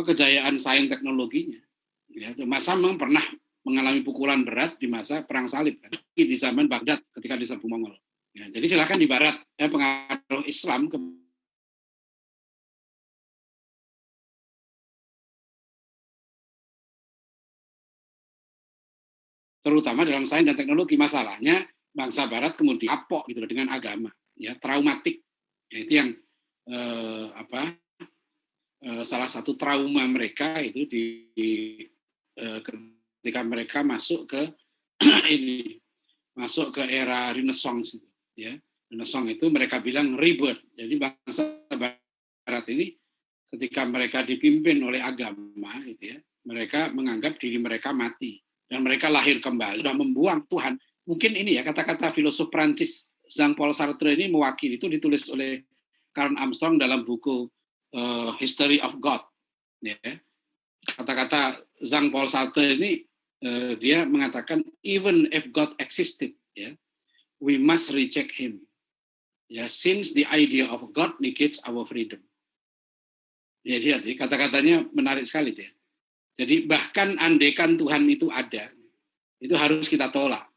Kejayaan sains teknologinya. Ya, masa memang pernah mengalami pukulan berat di masa perang salib kan, di zaman Baghdad ketika diserbu Mongol. Ya, jadi silakan di Barat ya, pengaruh Islam ke terutama dalam sains dan teknologi. Masalahnya bangsa Barat kemudian kapok gitu dengan agama, ya traumatik. Ya, itu yang salah satu trauma mereka itu ketika mereka masuk ke masuk ke era Renaissance, ya Renaissance itu mereka bilang rebirth. Jadi bangsa Barat ini ketika mereka dipimpin oleh agama, gitu ya, mereka menganggap diri mereka mati dan mereka lahir kembali, sudah membuang Tuhan. Mungkin ini ya kata-kata filosof Prancis Jean-Paul Sartre ini mewakili, itu ditulis oleh Karl Armstrong dalam buku History of God. Ya. Kata-kata Jean-Paul Sartre ini dia mengatakan even if God existed, ya, we must reject him. Ya, since the idea of God negates our freedom. Ya, lihat, kata-katanya menarik sekali dia. Jadi bahkan andaikan Tuhan itu ada, itu harus kita tolak.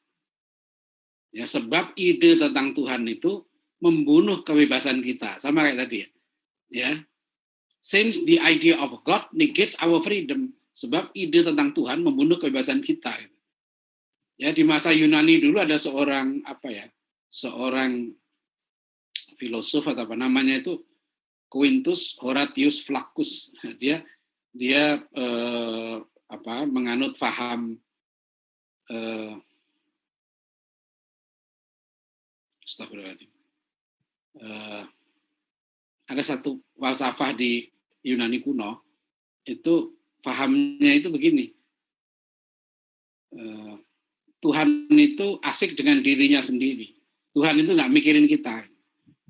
Ya, sebab ide tentang Tuhan itu membunuh kebebasan kita, sama kayak tadi ya. Ya, since the idea of God negates our freedom, sebab ide tentang Tuhan membunuh kebebasan kita. Ya, di masa Yunani dulu ada seorang seorang filosof atau apa namanya itu, Quintus Horatius Flaccus. Dia menganut paham ada satu falsafah di Yunani kuno, itu pahamnya itu begini, Tuhan itu asik dengan dirinya sendiri. Tuhan itu nggak mikirin kita.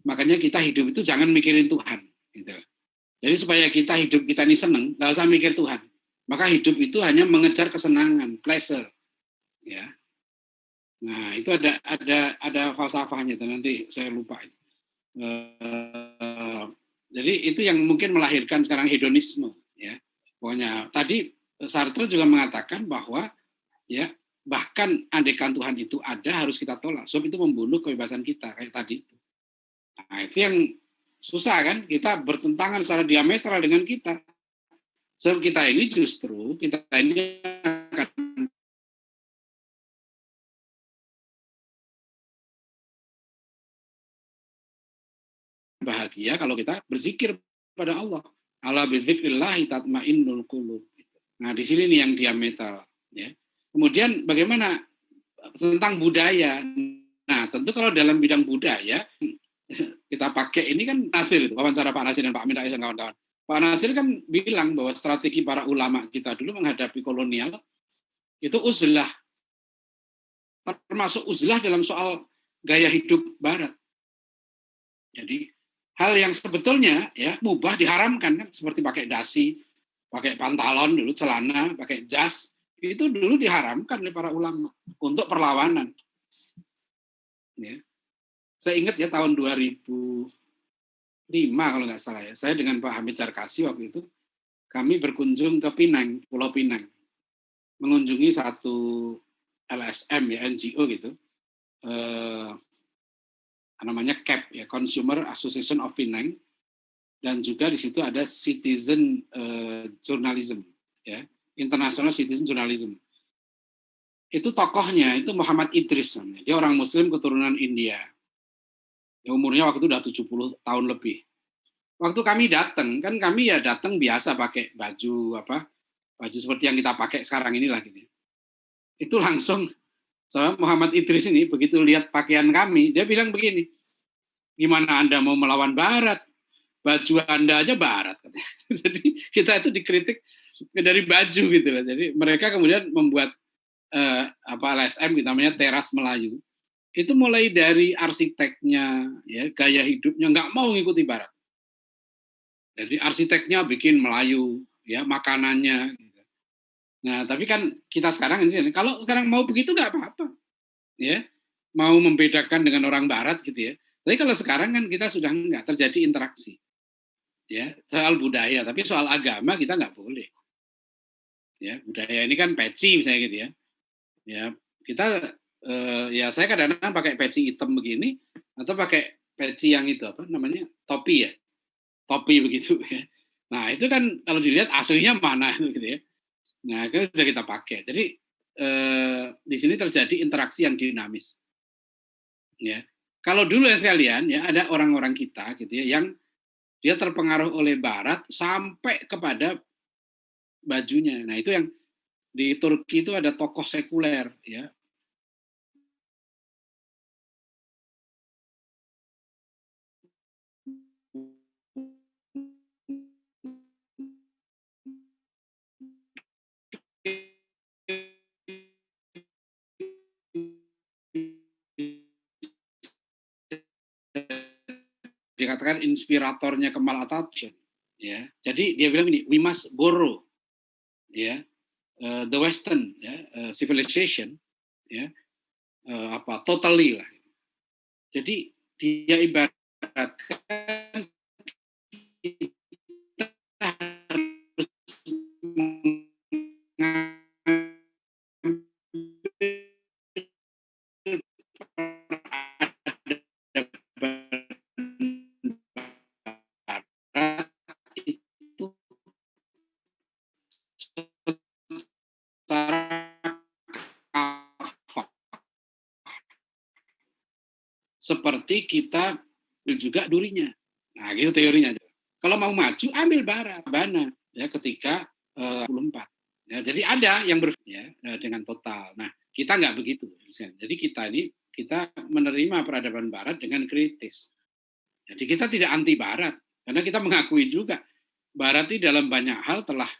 Makanya kita hidup itu jangan mikirin Tuhan. Gitu. Jadi supaya kita hidup kita ini seneng, nggak usah mikir Tuhan. Maka hidup itu hanya mengejar kesenangan, pleasure. Ya. Nah itu ada falsafahnya, nanti saya lupa. Jadi itu yang mungkin melahirkan sekarang hedonisme. Ya. Pokoknya tadi Sartre juga mengatakan bahwa ya bahkan andaikan Tuhan itu ada harus kita tolak. Sebab itu membunuh kebebasan kita kayak tadi. Nah, itu yang susah kan, kita bertentangan secara diametral dengan kita. Sebab kita ini justru, kita ini akan bahagia kalau kita berzikir pada Allah. Ala bidzikrillah tatmainnul qulub. Nah, di sini nih yang diametral. Ya. Kemudian bagaimana tentang budaya? Nah, tentu kalau dalam bidang budaya, kita pakai ini kan Nasir, wawancara Pak Nasir dan Pak Amin Rais dan kawan-kawan. Pak Nasir kan bilang bahwa strategi para ulama kita dulu menghadapi kolonial itu uzlah, termasuk uzlah dalam soal gaya hidup Barat. Jadi hal yang sebetulnya ya mubah diharamkan kan, seperti pakai dasi, pakai pantalon dulu, celana, pakai jas, itu dulu diharamkan oleh para ulama untuk perlawanan. Ya. Saya ingat ya tahun 2005 kalau nggak salah ya, saya dengan Pak Hamid Zarkasi waktu itu, kami berkunjung ke Pinang, Pulau Pinang, mengunjungi satu LSM ya, NGO gitu, namanya CAP ya, Consumer Association of Penang, dan juga di situ ada Citizen Journalism ya, International Citizen Journalism. Itu tokohnya itu Muhammad Idris, dia orang Muslim keturunan India. Umurnya waktu itu udah 70 tahun lebih. Waktu kami datang, kan kami ya datang biasa pakai baju baju seperti yang kita pakai sekarang inilah gitu. Itu langsung Muhammad Idris ini begitu lihat pakaian kami, dia bilang begini, gimana Anda mau melawan Barat? Baju Anda aja Barat. Jadi kita itu dikritik dari baju gitu lah. Jadi mereka kemudian membuat LSM gitu, namanya Teras Melayu. Itu mulai dari arsiteknya, ya, gaya hidupnya nggak mau ngikuti Barat. Jadi arsiteknya bikin Melayu, ya, makanannya. Gitu. Nah, tapi kan kita sekarang ini, kalau sekarang mau begitu nggak apa-apa, ya, mau membedakan dengan orang Barat gitu ya. Tapi kalau sekarang kan kita sudah nggak terjadi interaksi, ya, soal budaya, tapi soal agama kita nggak boleh. Ya, budaya ini kan peci misalnya gitu ya. Ya, kita ya saya kadang-kadang pakai peci hitam begini atau pakai peci yang itu topi ya, topi begitu ya. Nah itu kan kalau dilihat aslinya mana itu gitu ya. Nah itu sudah kita pakai. Jadi di sini terjadi interaksi yang dinamis. Ya kalau dulu ya sekalian ya ada orang-orang kita gitu ya yang dia terpengaruh oleh Barat sampai kepada bajunya. Nah itu yang di Turki itu ada tokoh sekuler ya. Dikatakan inspiratornya Kemal Atatürk ya. Jadi dia bilang ini, we must borrow ya the Western ya, civilization ya totally lah. Jadi dia ibaratkan kita harus itu seperti kita juga durinya. Nah, gitu teorinya. Kalau mau maju, ambil bana ya ketika 24. Ya, jadi ada yang ya, dengan total. Nah, kita nggak begitu. Jadi kita menerima peradaban Barat dengan kritis. Jadi kita tidak anti Barat, karena kita mengakui juga Barat ini dalam banyak hal telah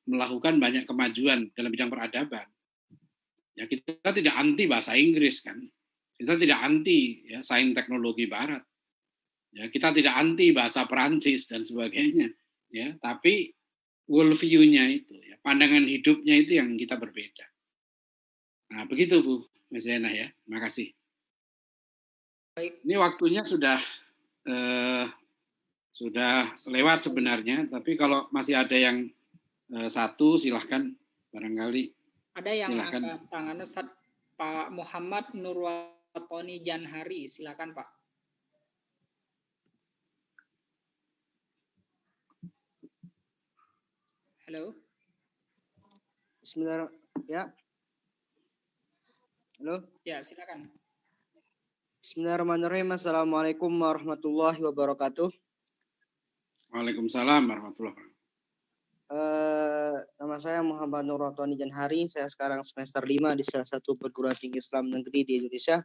melakukan banyak kemajuan dalam bidang peradaban. Ya, kita tidak anti bahasa Inggris kan, kita tidak anti ya sains teknologi Barat, ya kita tidak anti bahasa Perancis dan sebagainya, ya tapi world view-nya itu, ya, pandangan hidupnya itu yang kita berbeda. Nah begitu Bu Mas Yana ya, terima kasih. Baik. Ini waktunya sudah lewat sebenarnya, tapi kalau masih ada yang satu silahkan barangkali. Ada yang silahkan. angkat tangan Ustaz, Pak Muhammad Nurwatoni Janhari, silakan Pak. Halo. Bismillahirrahmanirrahim. Ya. Halo. Ya, silakan. Bismillahirrahmanirrahim. Assalamualaikum warahmatullahi wabarakatuh. Waalaikumsalam warahmatullahi wabarakatuh. Nama saya Muhammad Nurwatoni Janhari. Saya sekarang semester 5 di salah satu perguruan tinggi Islam negeri di Indonesia.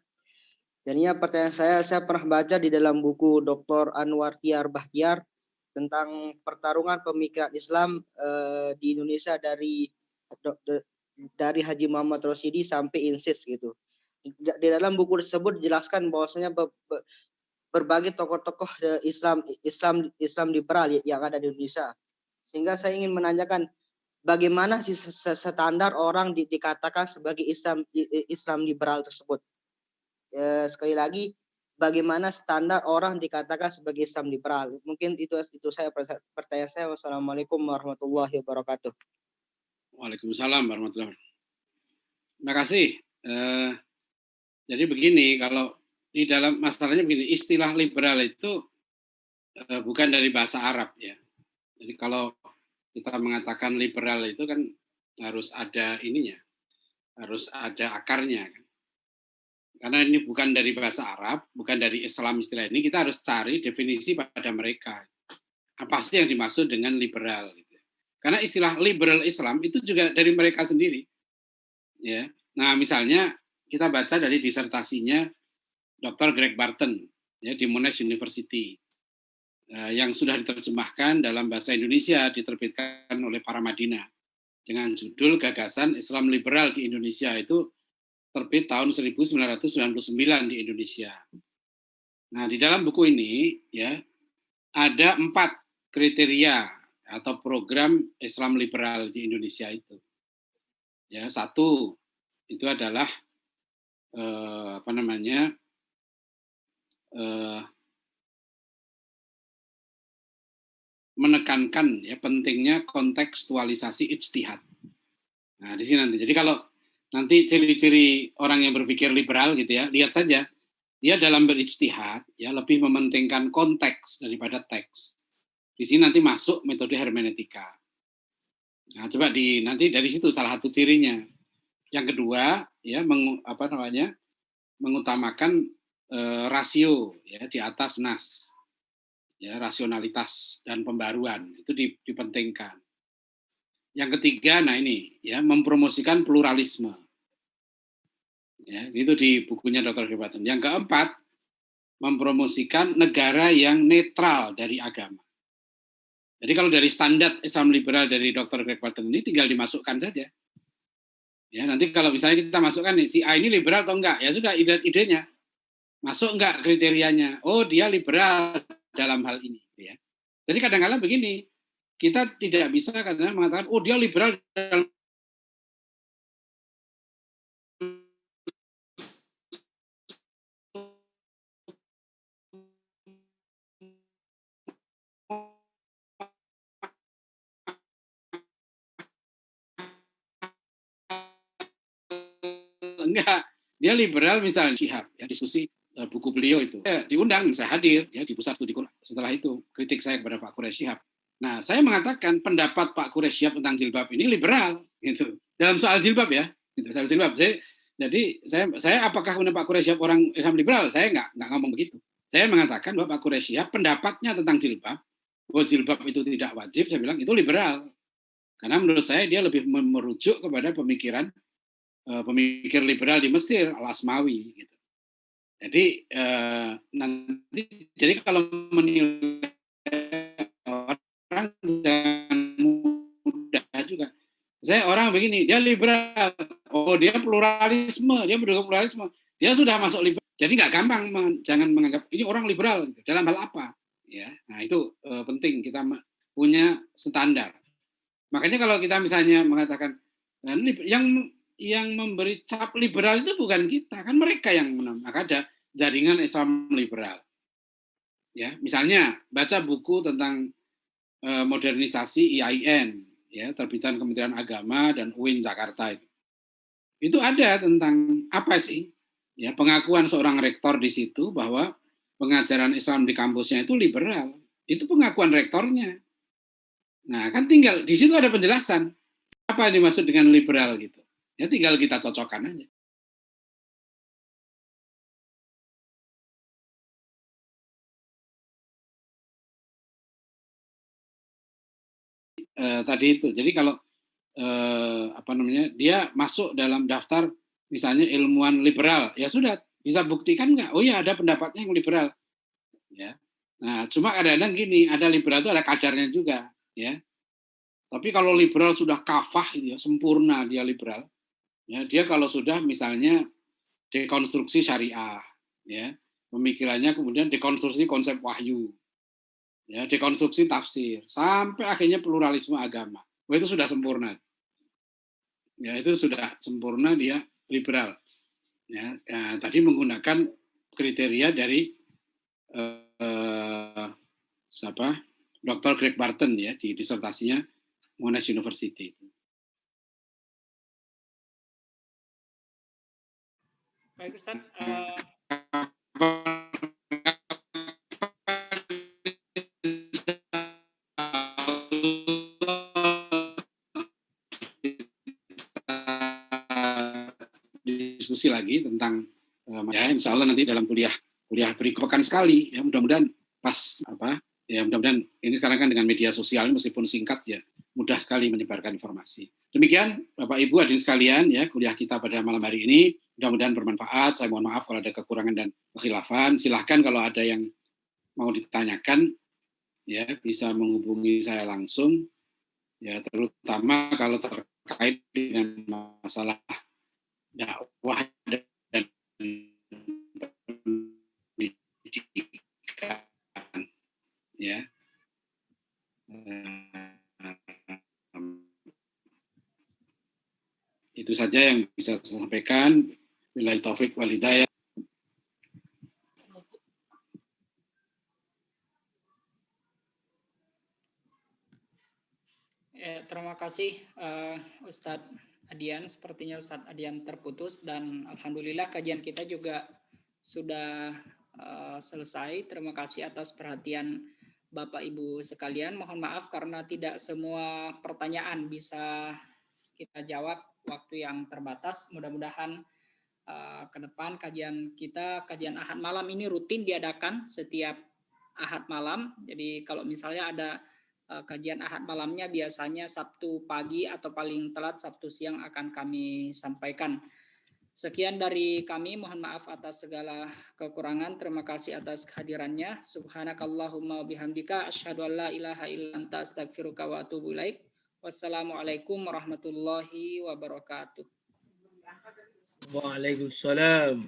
Dan ini pertanyaan saya pernah baca di dalam buku Dr. Anwar Tiar Bahtiar tentang pertarungan pemikiran Islam di Indonesia dari Haji Muhammad Rosyidi sampai INSIS gitu. Di dalam buku tersebut dijelaskan bahwasanya berbagai tokoh-tokoh Islam liberal yang ada di Indonesia. Sehingga saya ingin menanyakan bagaimana sih standar orang dikatakan sebagai Islam liberal tersebut. Sekali lagi, bagaimana standar orang dikatakan sebagai Islam liberal? Mungkin itu saya pertanyaan saya. Wassalamualaikum warahmatullahi wabarakatuh. Waalaikumsalam warahmatullahi wabarakatuh. Terima kasih. Jadi begini, kalau di dalam masalahnya begini, istilah liberal itu bukan dari bahasa Arab ya. Jadi kalau kita mengatakan liberal itu kan harus ada ininya, harus ada akarnya. Karena ini bukan dari bahasa Arab, bukan dari Islam istilah ini, kita harus cari definisi pada mereka. Apa sih yang dimaksud dengan liberal? Karena istilah liberal Islam itu juga dari mereka sendiri. Ya. Nah misalnya kita baca dari disertasinya Dr. Greg Barton ya, di Monash University. Yang sudah diterjemahkan dalam bahasa Indonesia, diterbitkan oleh Paramadina dengan judul Gagasan Islam Liberal di Indonesia, itu terbit tahun 1999 di Indonesia. Nah, di dalam buku ini ya ada 4 kriteria atau program Islam liberal di Indonesia itu. Ya, 1 itu adalah menekankan ya pentingnya kontekstualisasi ijtihad. Nah, di sini nanti. Jadi kalau nanti ciri-ciri orang yang berpikir liberal gitu ya, lihat saja dia dalam berijtihad ya lebih mementingkan konteks daripada teks. Di sini nanti masuk metode hermeneutika. Nah, coba nanti dari situ salah satu cirinya. Yang kedua ya mengutamakan rasio ya di atas nas. Ya, rasionalitas dan pembaruan itu dipentingkan. Yang ketiga, nah ini ya mempromosikan pluralisme. Ya, itu di bukunya Dr. Barton. Yang keempat, mempromosikan negara yang netral dari agama. Jadi kalau dari standar Islam liberal dari Dr. Greg Barton ini tinggal dimasukkan saja. Ya, nanti kalau misalnya kita masukkan nih, si A ini liberal atau enggak, ya sudah idenya. Masuk enggak kriterianya? Oh, dia liberal dalam hal ini ya. Jadi kadang-kadang begini, kita tidak bisa kadang-kadang mengatakan oh dia liberal dalam Enggak. Dia liberal misalnya Syihab, ya, diskusi buku beliau itu. Diundang, saya hadir ya di pusat studi Quran. Setelah itu kritik saya kepada Pak Quraish Syihab. Nah, saya mengatakan pendapat Pak Quraish Syihab tentang jilbab ini liberal gitu. Dalam soal jilbab ya, gitu. Soal jilbab. Jadi saya apakah Pak Quraish Syihab orang Islam liberal? Saya nggak ngomong begitu. Saya mengatakan bahwa Pak Quraish Syihab pendapatnya tentang jilbab, bahwa jilbab itu tidak wajib, saya bilang itu liberal. Karena menurut saya dia lebih merujuk kepada pemikiran pemikir liberal di Mesir, Al-Asmawi gitu. Jadi jadi kalau menilai orang jangan mudah juga. Saya orang begini, dia liberal, oh dia pluralisme, dia mendukung pluralisme, dia sudah masuk liberal. Jadi nggak gampang, jangan menganggap ini orang liberal dalam hal apa, ya. Nah itu penting kita punya standar. Makanya kalau kita misalnya mengatakan yang memberi cap liberal itu bukan kita, kan mereka yang menang. Maka ada jaringan Islam liberal. Ya, misalnya baca buku tentang modernisasi IAIN, ya, terbitan Kementerian Agama dan UIN Jakarta itu. Itu ada tentang apa sih? Ya, pengakuan seorang rektor di situ bahwa pengajaran Islam di kampusnya itu liberal. Itu pengakuan rektornya. Nah, kan tinggal di situ ada penjelasan apa yang dimaksud dengan liberal gitu. Ya tinggal kita cocokkan aja. Tadi itu. Jadi kalau dia masuk dalam daftar misalnya ilmuwan liberal, ya sudah bisa buktikan nggak? Oh ya ada pendapatnya yang liberal. Ya. Nah, cuma kadang-kadang gini, ada liberal itu ada kadarnya juga, ya. Tapi kalau liberal sudah kafah, ya, sempurna dia liberal. Ya, dia kalau sudah misalnya dekonstruksi syariah, ya, pemikirannya kemudian dekonstruksi konsep wahyu, ya, dekonstruksi tafsir, sampai akhirnya pluralisme agama. Oh, itu sudah sempurna. Ya, itu sudah sempurna dia liberal. Ya, tadi menggunakan kriteria dari Dr. Greg Barton ya di disertasinya Monash University. Baik Ustaz. Diskusi lagi tentang ya insya Allah nanti dalam kuliah berikutnya sekali ya mudah-mudahan pas ya mudah-mudahan ini sekarang kan dengan media sosial meskipun singkat ya mudah sekali menyebarkan informasi. Demikian Bapak Ibu hadirin sekalian ya kuliah kita pada malam hari ini mudah-mudahan bermanfaat. Saya mohon maaf kalau ada kekurangan dan kekhilafan. Silahkan kalau ada yang mau ditanyakan ya bisa menghubungi saya langsung ya terutama kalau terkait dengan masalah dakwah dan pendidikan ya. Itu saja yang bisa saya sampaikan. Billahi taufik wal hidayah. Ya, terima kasih Ustadz Adian. Sepertinya Ustadz Adian terputus dan alhamdulillah kajian kita juga sudah selesai. Terima kasih atas perhatian Bapak Ibu sekalian. Mohon maaf karena tidak semua pertanyaan bisa kita jawab waktu yang terbatas. Mudah-mudahan ke depan kajian Ahad malam ini rutin diadakan setiap Ahad malam. Jadi kalau misalnya ada kajian Ahad malamnya biasanya Sabtu pagi atau paling telat Sabtu siang akan kami sampaikan. Sekian dari kami, mohon maaf atas segala kekurangan. Terima kasih atas kehadirannya. Subhanakallahumma bihamdika asyhadu an la ilaha illa anta astaghfiruka wa atubu ilaik. Wassalamualaikum warahmatullahi wabarakatuh. Waalaikumsalam.